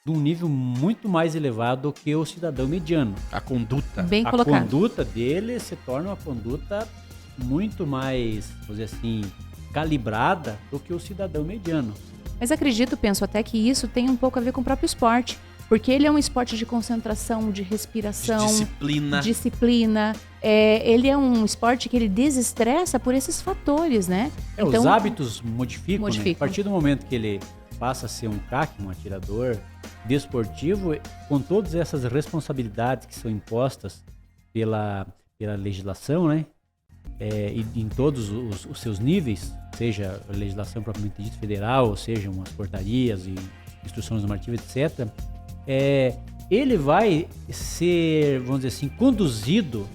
de um nível muito mais elevado do que o cidadão mediano. A conduta. Bem A colocado. conduta dele se torna uma conduta muito mais, vamos dizer assim, calibrada do que o cidadão mediano. Mas penso até que isso tem um pouco a ver com o próprio esporte. Porque ele é um esporte de concentração, de respiração, disciplina. Ele é um esporte que ele desestressa por esses fatores, né? Então, os hábitos modificam. Né? A partir do momento que ele passa a ser um craque, um atirador desportivo, com todas essas responsabilidades que são impostas pela legislação, né? E em todos os seus níveis, seja a legislação propriamente dita federal, ou sejam as portarias e instruções normativas, etc., ele vai ser, vamos dizer assim, conduzido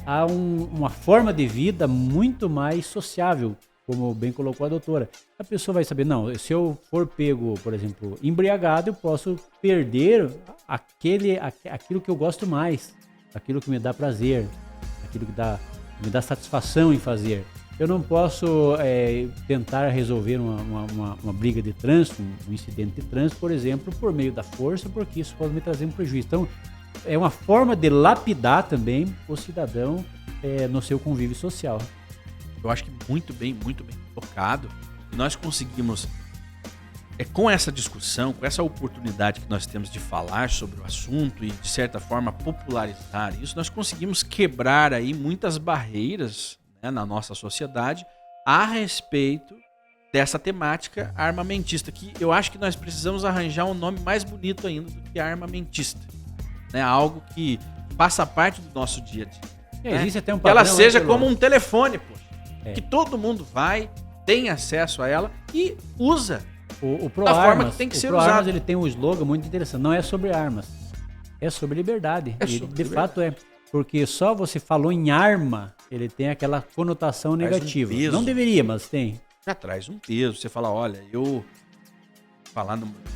a uma forma de vida muito mais sociável, como bem colocou a doutora. A pessoa vai saber, não, se eu for pego, por exemplo, embriagado, eu posso perder aquilo que eu gosto mais, aquilo que me dá prazer, aquilo que me dá satisfação em fazer. Eu não posso tentar resolver uma briga de trânsito, um incidente de trânsito, por exemplo, por meio da força, porque isso pode me trazer um prejuízo. Então, é uma forma de lapidar também o cidadão no seu convívio social. Eu acho que muito bem tocado. E nós conseguimos, com essa discussão, com essa oportunidade que nós temos de falar sobre o assunto e, de certa forma, popularizar isso, nós conseguimos quebrar aí muitas barreiras na nossa sociedade a respeito dessa temática armamentista, que eu acho que nós precisamos arranjar um nome mais bonito ainda do que armamentista, né? Algo que faça parte do nosso dia a dia. Existe até um padrão, que ela seja como um telefone, que todo mundo tem acesso a ela e usa o Pro da Armas, forma que tem que ser usado. Armas, ele tem um slogan muito interessante, não é sobre armas, é sobre liberdade. Fato é. Porque só você falou em arma, ele tem aquela conotação negativa. Não deveria, mas tem. Já traz um peso. Você fala, olha,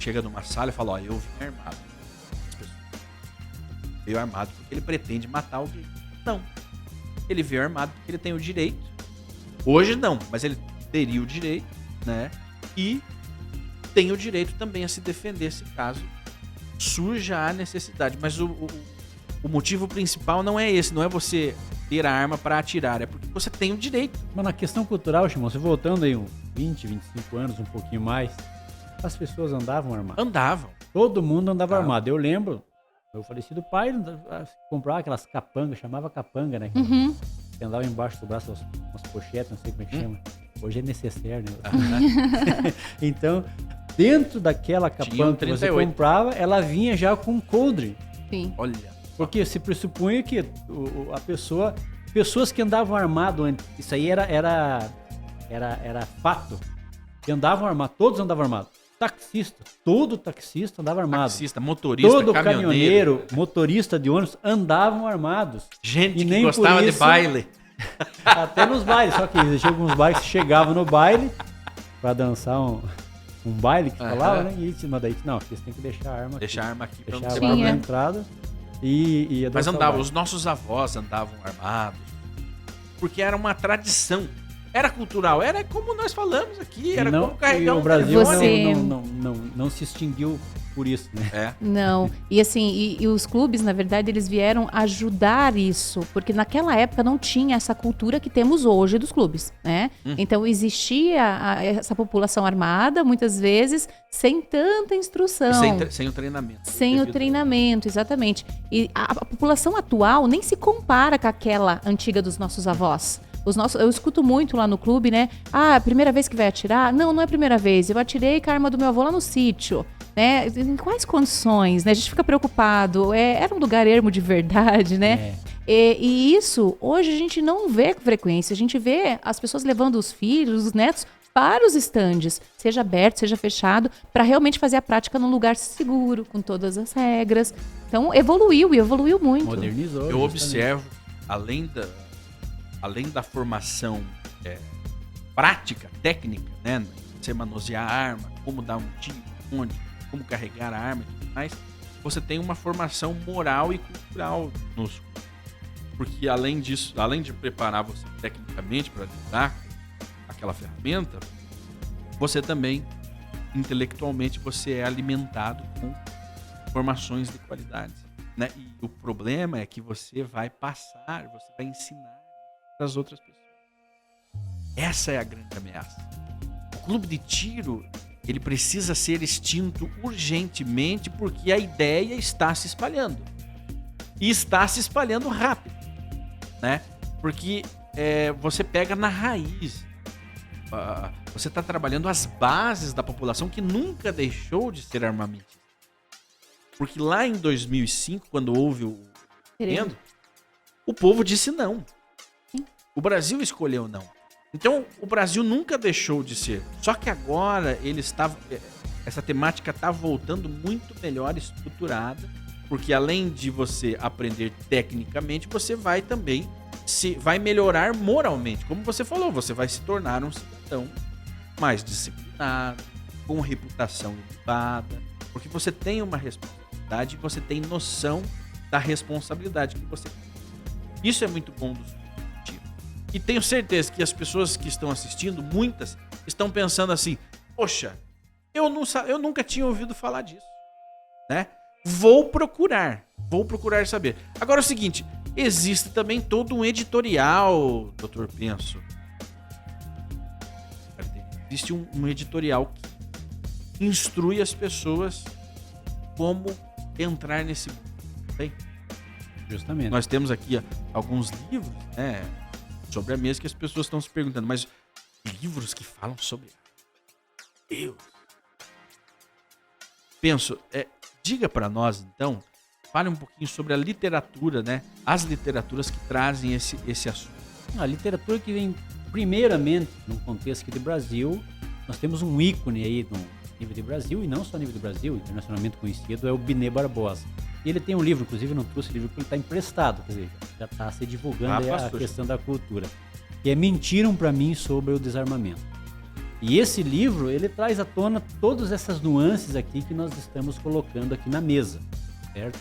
chega numa sala e fala, olha, eu vim armado. Veio armado porque ele pretende matar alguém. Não. Ele veio armado porque ele tem o direito. Hoje não, mas ele teria o direito, né? E tem o direito também a se defender se caso surja a necessidade. Mas o motivo principal não é esse, não é você ter a arma para atirar, é porque você tem o direito. Mas na questão cultural, Shimon, você voltando aí uns 20, 25 anos, um pouquinho mais, as pessoas andavam armadas. Andavam. Todo mundo andava armado. Eu lembro, meu falecido pai comprava aquelas capangas, chamava capanga, né? Uhum. Que andava embaixo do braço, umas pochetes, não sei como é que chama. Hoje é necessário, né? Então, dentro daquela capanga que você comprava, ela vinha já com um coldre. Sim. Olha. Porque se pressupunha que pessoas que andavam armado antes, isso aí era fato, que andavam armados, todos andavam armados. Todo taxista andava armado. Taxista, motorista, todo caminhoneiro, motorista de ônibus andavam armados. Gente que gostava de baile. Até nos bailes, só que existiam alguns bailes que chegavam no baile para dançar um baile que falava, né? E mas daí, não, vocês têm que deixar a arma Deixar a arma aqui para não ter problema na entrada. Mas andavam, os nossos avós andavam armados, porque era uma tradição, era cultural, era como nós falamos aqui, era como carregar o Brasil não se extinguiu por isso, né? É. Não. E assim, e os clubes, na verdade, eles vieram ajudar isso, porque naquela época não tinha essa cultura que temos hoje dos clubes, né? Então existia essa população armada, muitas vezes, sem tanta instrução. Sem o treinamento. Sem o treinamento, exatamente. E a população atual nem se compara com aquela antiga dos nossos avós. Eu escuto muito lá no clube, né? Ah, a primeira vez que vai atirar? Não, não é a primeira vez. Eu atirei com a arma do meu avô lá no sítio. Né? Em quais condições? Né? A gente fica preocupado. Era um lugar ermo de verdade, né? E isso, hoje a gente não vê com frequência. A gente vê as pessoas levando os filhos, os netos, para os estandes, seja aberto, seja fechado, para realmente fazer a prática num lugar seguro, com todas as regras. Então, evoluiu muito. Modernizou. Eu justamente. observo, além da formação prática, técnica, né? Você manusear a arma, como dar um tiro, onde, como carregar a arma e tudo mais, você tem uma formação moral e cultural nos. Porque além disso, além de preparar você tecnicamente para lidar com aquela ferramenta, você também, intelectualmente, você é alimentado com informações de qualidade, né? E o problema é que você vai passar, você vai ensinar para as outras pessoas. Essa é a grande ameaça. O clube de tiro, ele precisa ser extinto urgentemente porque a ideia está se espalhando. E está se espalhando rápido, né? Porque você pega na raiz. Você está trabalhando as bases da população que nunca deixou de ser armamentista. Porque lá em 2005, quando houve o referendo, o povo disse não. O Brasil escolheu não. Então, o Brasil nunca deixou de ser. Só que agora essa temática está voltando muito melhor estruturada, porque além de você aprender tecnicamente, você vai também vai melhorar moralmente. Como você falou, você vai se tornar um cidadão mais disciplinado, com reputação elevada, porque você tem uma responsabilidade e você tem noção da responsabilidade que você tem. Isso é muito bom do tiro. E tenho certeza que as pessoas que estão assistindo, muitas, estão pensando assim, poxa, eu nunca tinha ouvido falar disso, né? Vou procurar saber. Agora é o seguinte, existe também todo um editorial, doutor Penso. Existe um editorial que instrui as pessoas como entrar nesse mundo. Bem, justamente. nós temos aqui alguns livros, né, sobre a mesa que as pessoas estão se perguntando, mas livros que falam sobre Deus. Penso, diga para nós então, fale um pouquinho sobre a literatura, né? As literaturas que trazem esse assunto. A literatura que vem primeiramente no contexto aqui do Brasil, nós temos um ícone aí no nível do Brasil, e não só no nível do Brasil, internacionalmente conhecido, é o Binet Barbosa. E ele tem um livro, inclusive eu não trouxe o livro porque ele está emprestado, quer dizer, já está se divulgando a questão da cultura, que é Mentiram para Mim sobre o Desarmamento. E esse livro, ele traz à tona todas essas nuances aqui que nós estamos colocando aqui na mesa, certo?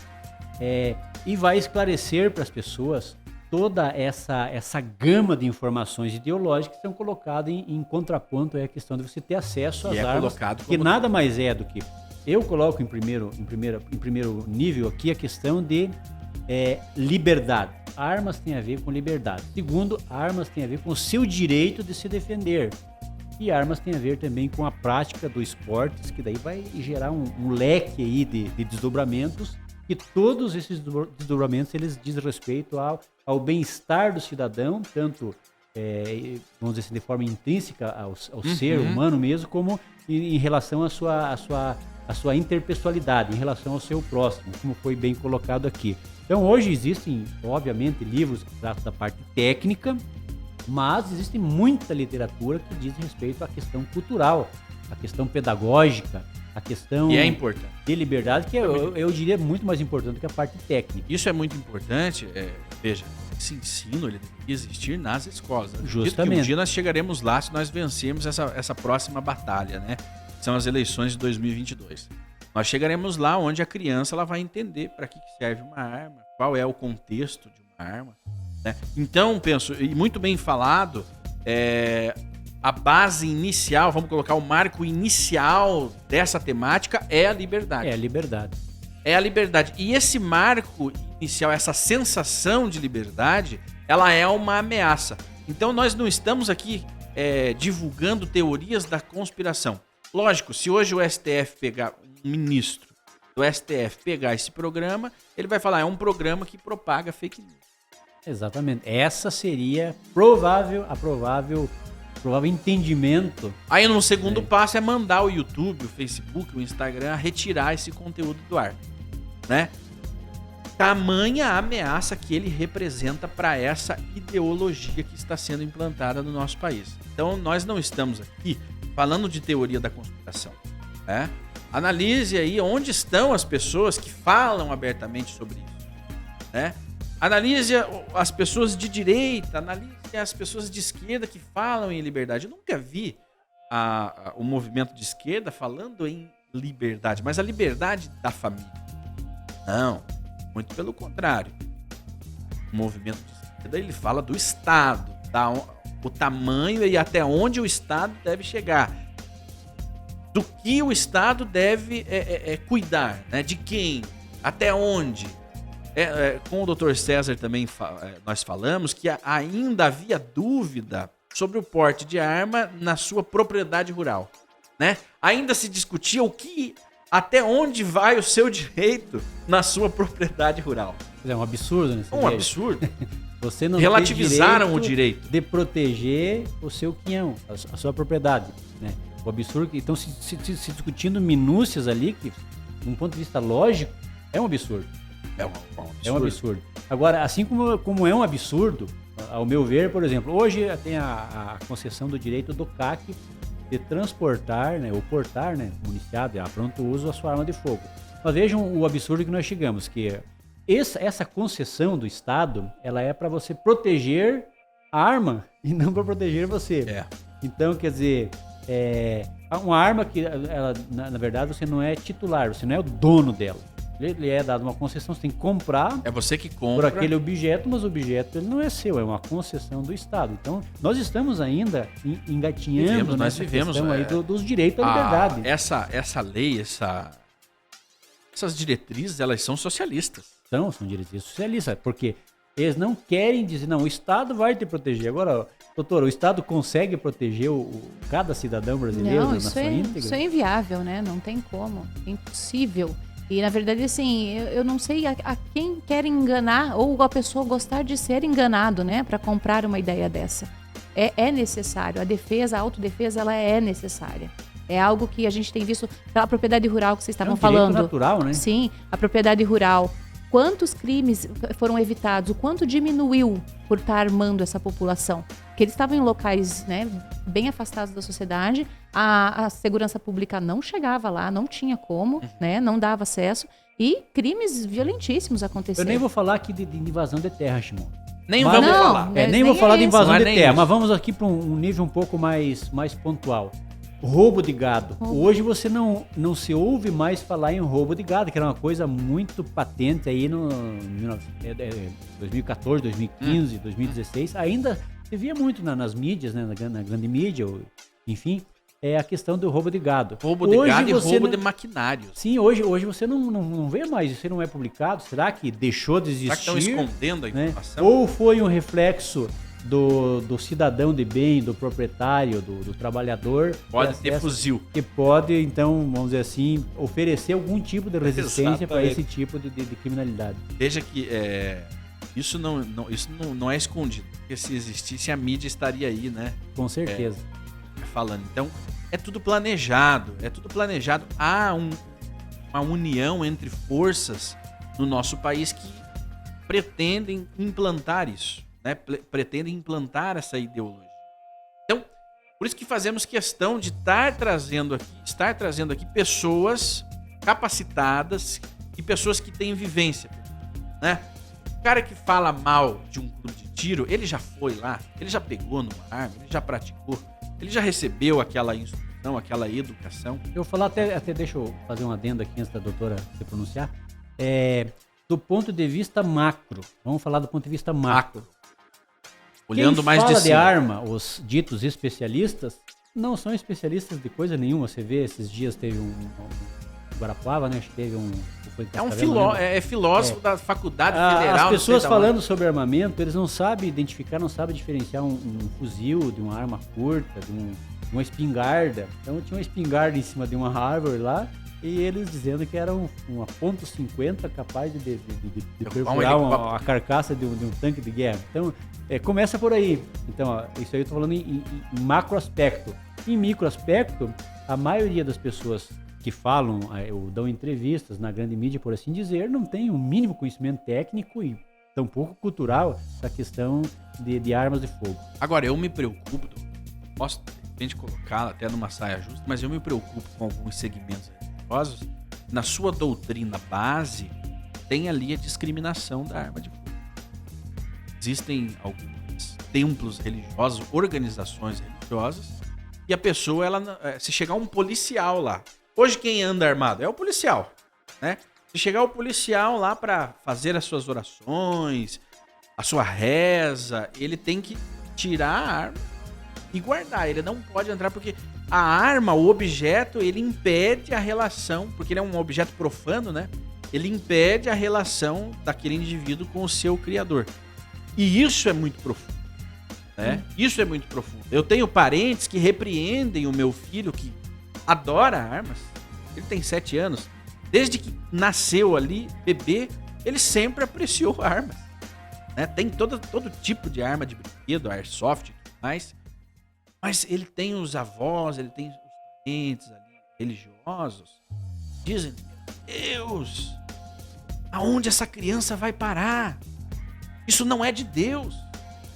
E vai esclarecer para as pessoas toda essa gama de informações ideológicas que são colocadas em contraponto à questão de você ter acesso às armas, que nada mais é do que... Eu coloco em primeiro nível aqui a questão de liberdade. Armas têm a ver com liberdade. Segundo, armas têm a ver com o seu direito de se defender. E armas têm a ver também com a prática do esportes, que daí vai gerar um leque aí de desdobramentos, que todos esses desdobramentos eles dizem respeito ao bem-estar do cidadão, tanto, vamos dizer assim, de forma intrínseca ao ser humano mesmo, como em relação à sua interpessoalidade, em relação ao seu próximo, como foi bem colocado aqui. Então hoje existem, obviamente, livros que tratam da parte técnica, mas existe muita literatura que diz respeito à questão cultural, à questão pedagógica, a questão de liberdade, que eu diria muito mais importante do que a parte técnica. Isso é muito importante. Veja, esse ensino ele deveria existir nas escolas. Justamente. Que um dia nós chegaremos lá se nós vencermos essa próxima batalha, né? São as eleições de 2022. Nós chegaremos lá onde a criança ela vai entender para que serve uma arma, qual é o contexto de uma arma, né? Então, penso, e muito bem falado, a base inicial, vamos colocar o marco inicial dessa temática é a liberdade. É a liberdade. É a liberdade. E esse marco inicial, essa sensação de liberdade, ela é uma ameaça. Então nós não estamos aqui divulgando teorias da conspiração. Lógico, se hoje o STF pegar, um ministro do STF pegar esse programa, ele vai falar, é um programa que propaga fake news. Exatamente. Essa seria provável entendimento. Aí no segundo passo é mandar o YouTube, o Facebook, o Instagram a retirar esse conteúdo do ar, né? Tamanha a ameaça que ele representa para essa ideologia que está sendo implantada no nosso país. Então nós não estamos aqui falando de teoria da conspiração, né? Analise aí onde estão as pessoas que falam abertamente sobre isso, né? Analise as pessoas de direita, analise as pessoas de esquerda que falam em liberdade. Eu nunca vi o movimento de esquerda falando em liberdade, mas a liberdade da família. Não, muito pelo contrário. O movimento de esquerda, ele fala do Estado, o tamanho e até onde o Estado deve chegar. Do que o Estado deve cuidar, né? De quem, até onde. Com o Dr. César também nós falamos que ainda havia dúvida sobre o porte de arma na sua propriedade rural, né? Ainda se discutia até onde vai o seu direito na sua propriedade rural. É um absurdo, né? Um absurdo. Você não relativizaram tem o direito de proteger o seu quinhão, a sua propriedade, né? O absurdo. Então, se discutindo minúcias ali, que, de um ponto de vista lógico, é um absurdo. É um absurdo. Agora, assim como é um absurdo, ao meu ver, por exemplo, hoje tem a concessão do direito do CAC de transportar, né, ou portar, né, municiado, a pronto uso, a sua arma de fogo. Mas vejam o absurdo que nós chegamos, que essa concessão do Estado, ela é para você proteger a arma e não para proteger você. Então, quer dizer, uma arma que, ela, na verdade, você não é titular, você não é o dono dela. Ele é dado uma concessão, você tem que comprar. É você que compra. Por aquele objeto, mas o objeto ele não é seu, é uma concessão do Estado. Então, nós estamos ainda engatinhando nessa questão aí dos direitos à liberdade. Essa lei, essas diretrizes, elas são socialistas. São diretrizes socialistas, porque eles não querem dizer, não, o Estado vai te proteger. Agora, doutor, o Estado consegue proteger cada cidadão brasileiro na sua íntegra? Isso é inviável, né? Não tem como, é impossível. E, na verdade, assim, eu não sei a quem quer enganar ou a pessoa gostar de ser enganado, né? Para comprar uma ideia dessa. É necessário. A autodefesa, ela é necessária. É algo que a gente tem visto pela propriedade rural que vocês estavam falando. É um direito natural, né? Sim, a propriedade rural. Quantos crimes foram evitados? O quanto diminuiu por estar armando essa população? Porque eles estavam em locais, né, bem afastados da sociedade, a segurança pública não chegava lá, não tinha como, né, não dava acesso, e crimes violentíssimos aconteceram. Eu nem vou falar aqui de invasão de terra, Shimon. Nem vamos falar. Nem vou falar de invasão de terra, mas vamos aqui para um nível um pouco mais pontual. Roubo de gado. Hoje você não se ouve mais falar em roubo de gado, que era uma coisa muito patente aí no 2014, 2015, 2016. Ainda se via muito nas mídias, né, na grande mídia, enfim, a questão do roubo de gado. Roubo de gado e roubo de maquinários. Sim, hoje você não vê mais, isso não é publicado. Será que deixou de existir? Será que estão escondendo a informação? Ou foi um reflexo do cidadão de bem, do proprietário, do trabalhador. Pode ter fuzil. Que pode, então, vamos dizer assim, oferecer algum tipo de resistência para esse tipo de criminalidade. Veja que isso não é escondido. Porque se existisse, a mídia estaria aí, né? Com certeza. Falando. Então, é tudo planejado. Há uma união entre forças no nosso país que pretendem implantar isso. Né, pretendem implantar essa ideologia. Então, por isso que fazemos questão de estar trazendo aqui pessoas capacitadas e pessoas que têm vivência, né? O cara que fala mal de um clube de tiro, ele já foi lá, ele já pegou numa arma, ele já praticou, ele já recebeu aquela instrução, aquela educação. Eu vou falar até deixa eu fazer um adendo aqui antes da doutora se pronunciar. Do ponto de vista macro, vamos falar do ponto de vista macro. Olhando Quem mais fala de de cima. arma, os ditos especialistas, não são especialistas de coisa nenhuma. Você vê, esses dias teve um Guarapuava, né? Acho que teve um... Foi de É um Cascavel, não lembro. filósofo da faculdade As federal. não sei pessoas da onde. falando sobre armamento, eles não sabem identificar, não sabem diferenciar um fuzil de uma arma curta, de uma espingarda. Então tinha uma espingarda em cima de uma árvore lá, e eles dizendo que era uma .50 capaz de perfurar a carcaça de um tanque de guerra. Então, começa por aí. Então, ó, isso aí eu tô falando em macro aspecto. Em micro aspecto, a maioria das pessoas que falam ou dão entrevistas na grande mídia, por assim dizer, não tem o mínimo conhecimento técnico e tampouco cultural da questão de armas de fogo. Agora, eu me preocupo, posso de repente colocá-la até numa saia justa, mas eu me preocupo com alguns segmentos religiosos. Na sua doutrina base, tem ali a discriminação da arma de fogo. Existem alguns templos religiosos, organizações religiosas, e a pessoa, se chegar um policial lá, hoje quem anda armado é o policial, né? Se chegar o policial lá para fazer as suas orações, a sua reza, ele tem que tirar a arma e guardar. Ele não pode entrar porque a arma, o objeto, ele impede a relação, porque ele é um objeto profano, né? Ele impede a relação daquele indivíduo com o seu criador. E isso é muito profundo, né? Isso é muito profundo. Eu tenho parentes que repreendem o meu filho que adora armas. Ele tem 7 anos. Desde que nasceu ali, bebê, ele sempre apreciou armas, né? Tem todo tipo de arma de brinquedo, airsoft e tudo mais. Mas ele tem os avós, ele tem os parentes ali, religiosos. Dizem, Deus, aonde essa criança vai parar? Isso não é de Deus.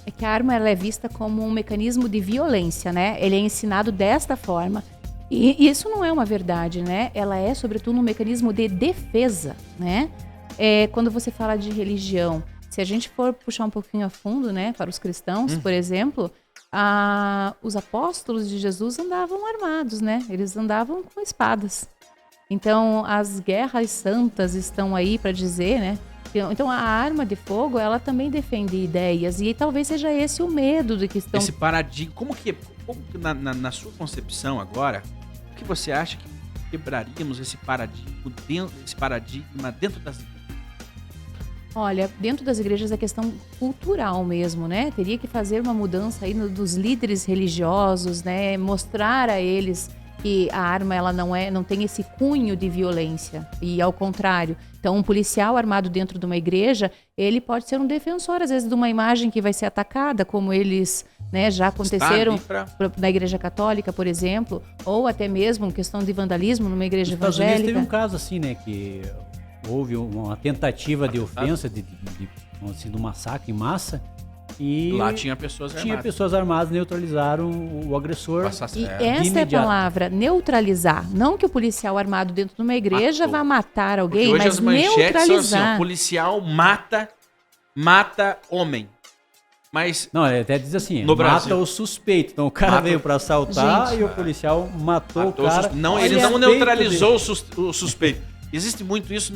É que a arma ela é vista como um mecanismo de violência, né? Ele é ensinado desta forma. E isso não é uma verdade, né? Ela é, sobretudo, um mecanismo de defesa, né? Quando você fala de religião, se a gente for puxar um pouquinho a fundo, né, para os cristãos, por exemplo, os apóstolos de Jesus andavam armados, né? Eles andavam com espadas. Então, as guerras santas estão aí para dizer, né? Então, a arma de fogo, ela também defende ideias. E talvez seja esse o medo de que estão... Esse paradigma, como que na sua concepção agora, o que você acha que quebraríamos esse paradigma dentro das igrejas? Olha, dentro das igrejas é questão cultural mesmo, né? Teria que fazer uma mudança aí dos líderes religiosos, né? Mostrar a eles que a arma ela não tem esse cunho de violência e ao contrário. Então, um policial armado dentro de uma igreja, ele pode ser um defensor, às vezes, de uma imagem que vai ser atacada, como eles, né, já aconteceram na igreja católica, por exemplo, ou até mesmo questão de vandalismo numa igreja evangélica. Estados Unidos teve um caso assim, né, que houve uma tentativa de ofensa, de um massacre em massa. E lá tinha pessoas armadas. Pessoas armadas, neutralizaram o agressor. E essa é a palavra, neutralizar. Não que o policial armado dentro de uma igreja vá matar alguém, hoje mas as manchetes neutralizar. São assim, o policial mata homem. Mas não, ele até diz assim, no mata Brasil. o suspeito. Então o cara veio para assaltar e o policial matou o cara. Não, ele não neutralizou o suspeito. Existe muito isso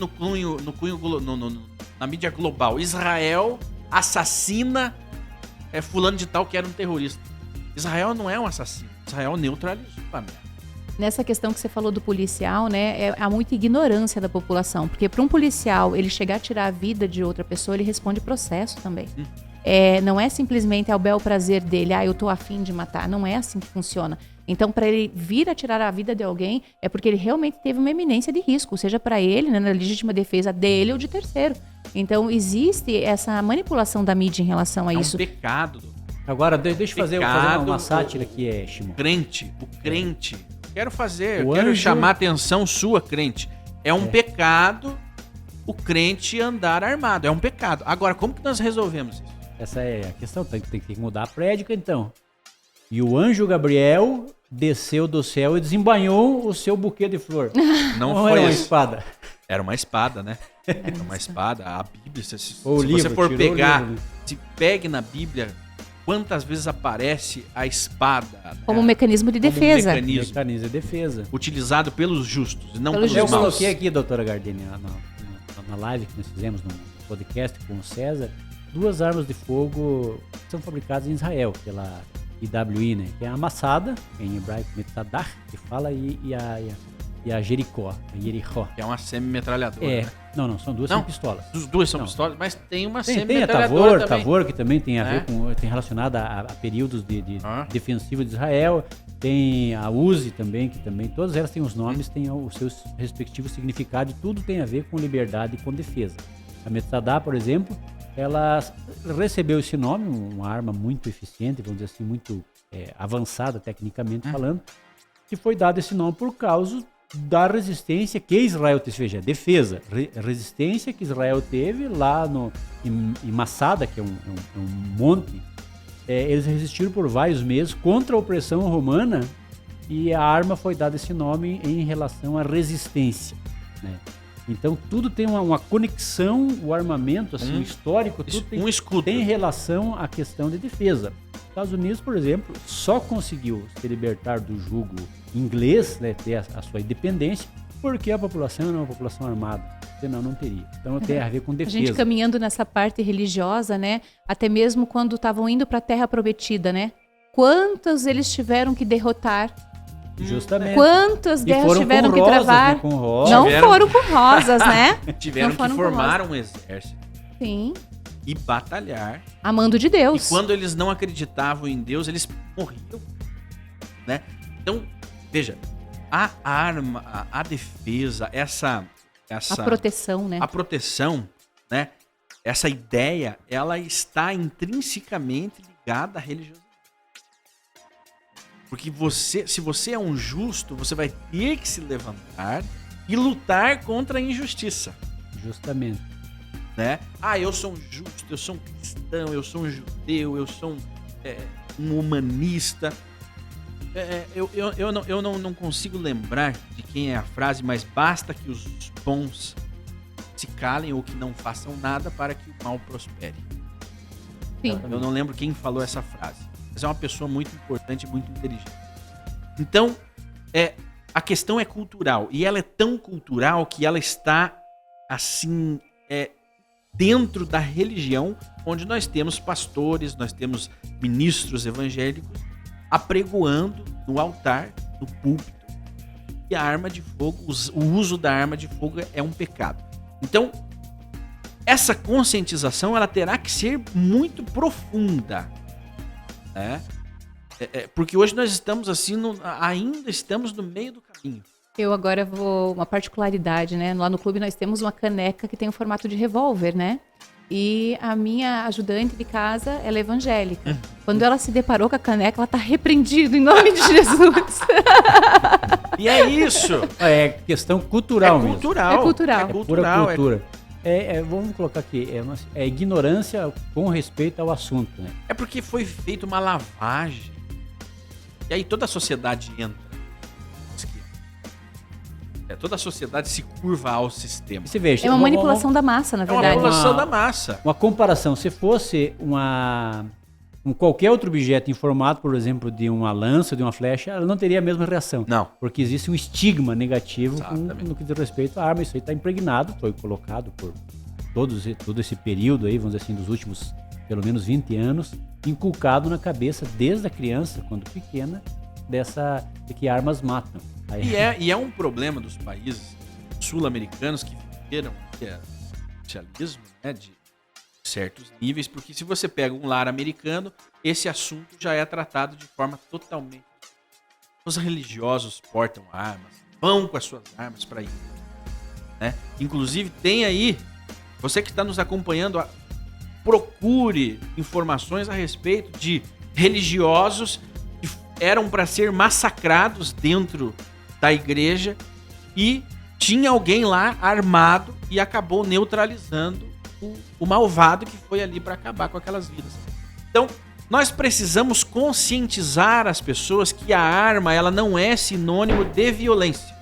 na mídia global. Israel assassina fulano de tal que era um terrorista. Israel não é um assassino. Israel neutralizou a merda. Nessa questão que você falou do policial, né, há muita ignorância da população, porque para um policial, ele chegar a tirar a vida de outra pessoa, ele responde processo também. Não é simplesmente ao bel prazer dele, eu tô afim de matar, não é assim que funciona. Então, para ele vir a tirar a vida de alguém, é porque ele realmente teve uma iminência de risco, seja para ele, né, na legítima defesa dele ou de terceiro. Então, existe essa manipulação da mídia em relação a isso. É um pecado. Agora, deixa eu fazer uma sátira aqui, Shimon. O crente. Quero chamar a atenção sua, crente. É um pecado o crente andar armado. É um pecado. Agora, como que nós resolvemos isso? Essa é a questão. Tem que mudar a prédica, então. E o anjo Gabriel desceu do céu e desembainhou o seu buquê de flor. Não foi foi uma isso. espada. Era uma espada, né? Era uma espada. A Bíblia, se livro, você for pegar, livro. se pegue na Bíblia, quantas vezes aparece a espada? Como um mecanismo de defesa. Mecanismo de defesa. Utilizado pelos justos e não pelos pelos Eu maus. coloquei aqui, doutora Gardini, na live que nós fizemos no podcast com o César, 2 armas de fogo são fabricadas em Israel, pela IWI, né? Que é a amassada, em hebraico, Metzadach, que fala, e a Jericó, a Jerichó. Que é uma semi-metralhadora, né? Não, são duas, Não, são pistolas. Os duas são Não. pistolas, mas tem uma Tem a semi-metralhadora também. Tavor, que também tem a ver com, tem relacionada a períodos de defensivo de Israel. Tem a Uzi também, que também, todas elas têm os nomes, têm os seus respectivos significados, e tudo tem a ver com liberdade e com defesa. A Metzadá, por exemplo, ela recebeu esse nome, uma arma muito eficiente, vamos dizer assim, muito avançada tecnicamente falando, que foi dado esse nome por causa da resistência que Israel teve, ou seja, defesa, resistência que Israel teve lá em Massada, que é um monte. Eles resistiram por vários meses contra a opressão romana, e a arma foi dada esse nome em relação à resistência, né? Então tudo tem uma conexão, o armamento, assim, o histórico, tudo tem, escudo. Tem relação à questão de defesa. Os Estados Unidos, por exemplo, só conseguiu se libertar do jugo inglês, né, ter a sua independência, porque a população era uma população armada, senão não teria. Então tem a ver com defesa. A gente caminhando nessa parte religiosa, né? Até mesmo quando estavam indo para a Terra Prometida, né? Quantos eles tiveram que derrotar? Justamente. Quantas guerras tiveram que travar? Né, com rosas. Não foram com rosas, né? Tiveram que formar um exército. Sim. E batalhar. Amando de Deus. E quando eles não acreditavam em Deus, eles morriam, né? Então, veja, a arma, a defesa, a proteção, né? A proteção, né? Essa ideia, ela está intrinsecamente ligada à religiosidade. Porque se você é um justo, você vai ter que se levantar e lutar contra a injustiça. Justamente. Né? Eu sou um justo, eu sou um cristão, eu sou um judeu, eu sou um humanista. Eu não consigo lembrar de quem é a frase, mas basta que os bons se calem ou que não façam nada para que o mal prospere. Sim. Eu não lembro quem falou essa frase, mas é uma pessoa muito importante e muito inteligente. Então, a questão é cultural, e ela é tão cultural que ela está assim dentro da religião, onde nós temos pastores, nós temos ministros evangélicos apregoando no altar, no púlpito, que a arma de fogo, o uso da arma de fogo é um pecado. Então, essa conscientização ela terá que ser muito profunda, né? Porque hoje nós estamos assim, ainda estamos no meio do caminho. Eu agora vou, uma particularidade, né? Lá no clube nós temos uma caneca que tem o formato de revólver, né? E a minha ajudante de casa, ela é evangélica. Quando ela se deparou com a caneca, ela tá repreendida em nome de Jesus. E é isso. É questão cultural mesmo. É cultural. É pura cultura. Vamos colocar aqui, é ignorância com respeito ao assunto, né? É porque foi feita uma lavagem. E aí toda a sociedade entra. Toda a sociedade se curva ao sistema. Você veja, é uma manipulação da massa, na verdade. É uma manipulação da massa. Uma comparação, se fosse qualquer outro objeto em formato, por exemplo, de uma lança, de uma flecha, ela não teria a mesma reação. Não. Porque existe um estigma negativo no que diz respeito à arma. Isso aí está impregnado, foi colocado por todo esse período aí, vamos dizer assim, dos últimos pelo menos 20 anos, inculcado na cabeça desde a criança, quando pequena, de que armas matam. E é um problema dos países sul-americanos que viveram o socialismo, né, de certos níveis, porque se você pega um lar americano, esse assunto já é tratado de forma totalmente... Os religiosos portam armas, vão com as suas armas para ir, né? Inclusive tem aí, você que está nos acompanhando, procure informações a respeito de religiosos que eram para ser massacrados dentro da igreja e tinha alguém lá armado e acabou neutralizando o malvado que foi ali para acabar com aquelas vidas. Então, nós precisamos conscientizar as pessoas que a arma ela não é sinônimo de violência.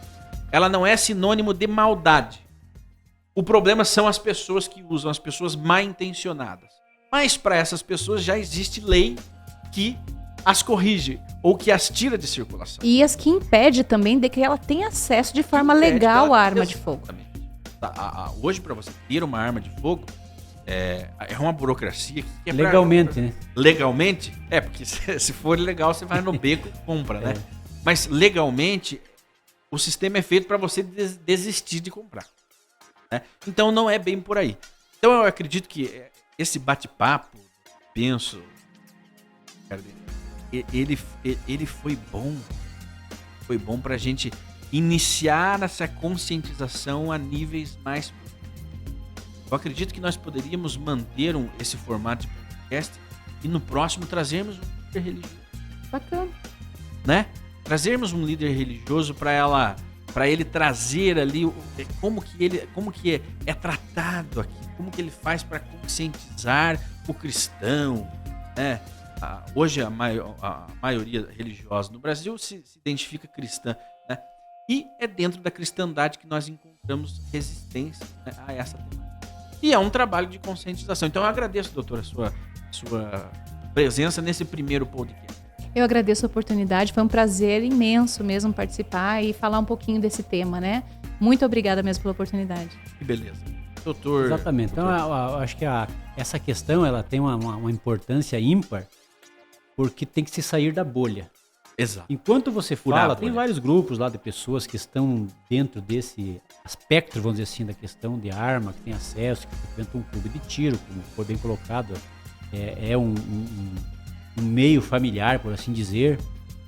Ela não é sinônimo de maldade. O problema são as pessoas que usam, as pessoas mal intencionadas. Mas para essas pessoas já existe lei que as corrige ou que as tira de circulação. E as que impede também de que ela tenha acesso de forma legal à arma de fogo. Hoje, para você ter uma arma de fogo, É uma burocracia que é Legalmente, né? Legalmente? Porque se for legal, você vai no beco e compra, né? Mas legalmente, o sistema é feito para você desistir de comprar. Né? Então não é bem por aí. Então eu acredito que esse bate-papo, penso, ele foi bom. Foi bom para a gente iniciar essa conscientização a níveis mais profundos. Eu acredito que nós poderíamos manter esse formato de podcast e no próximo trazermos um líder religioso. Bacana. Né? Trazermos um líder religioso para ele trazer ali como que é tratado aqui, como que ele faz para conscientizar o cristão, né? Hoje a maioria religiosa no Brasil se identifica cristã, né? E é dentro da cristandade que nós encontramos resistência, né, a essa temática. E é um trabalho de conscientização. Então eu agradeço, doutora, a sua presença nesse primeiro podcast. Eu agradeço a oportunidade, foi um prazer imenso mesmo participar e falar um pouquinho desse tema, né? Muito obrigada mesmo pela oportunidade. Que beleza. Doutor... Exatamente. Então, eu acho que essa questão ela tem uma importância ímpar, porque tem que se sair da bolha. Exato. Enquanto você fala, tem vários grupos lá de pessoas que estão dentro desse aspecto, vamos dizer assim, da questão de arma, que tem acesso, que frequentam um clube de tiro, como foi bem colocado, é um meio familiar, por assim dizer,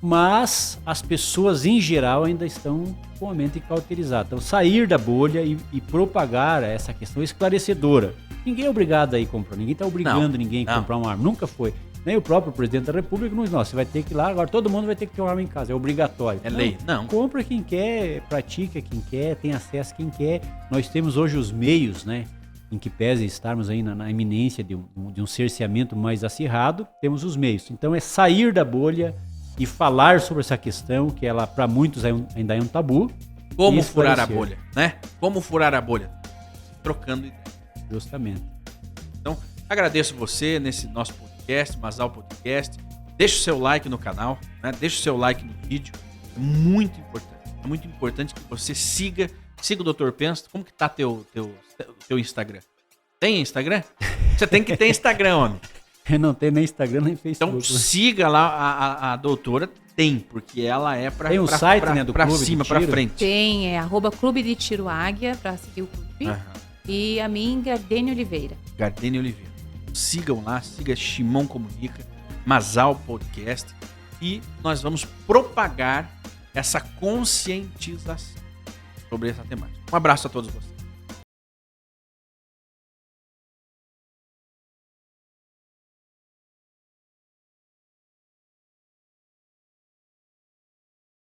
mas as pessoas em geral ainda estão com a mente cauterizada. Então, sair da bolha e propagar essa questão esclarecedora. Ninguém é obrigado a ir comprar, ninguém está obrigando ninguém a comprar uma arma, nunca foi. Nem o próprio presidente da República nos você vai ter que ir lá, agora todo mundo vai ter que ter uma arma em casa, é obrigatório. É lei, não. Compra quem quer, pratica quem quer, tem acesso quem quer. Nós temos hoje os meios, né, em que pese estarmos aí na iminência de um cerceamento mais acirrado, temos os meios. Então é sair da bolha e falar sobre essa questão, que ela para muitos ainda é um tabu. Como furar a bolha, né? Como furar a bolha? Trocando ideia. Justamente. Então, agradeço você nesse nosso podcast, Masal Podcast. Deixa o seu like no canal, né? Deixa o seu like no vídeo. É muito importante. É muito importante que você siga o Dr. Penso. Como que tá teu Instagram? Tem Instagram? Você tem que ter Instagram, homem. Eu não tenho nem Instagram, nem Facebook. Então siga lá a doutora, porque ela é pra, tem um site, né, do pra clube cima, pra frente. Tem, @Clube de Tiro Águia, pra seguir o clube. E a mim, Gardene Oliveira. Gardene Oliveira. Sigam lá, siga Shimon Comunica, Masal Podcast, e nós vamos propagar essa conscientização sobre essa temática. Um abraço a todos vocês.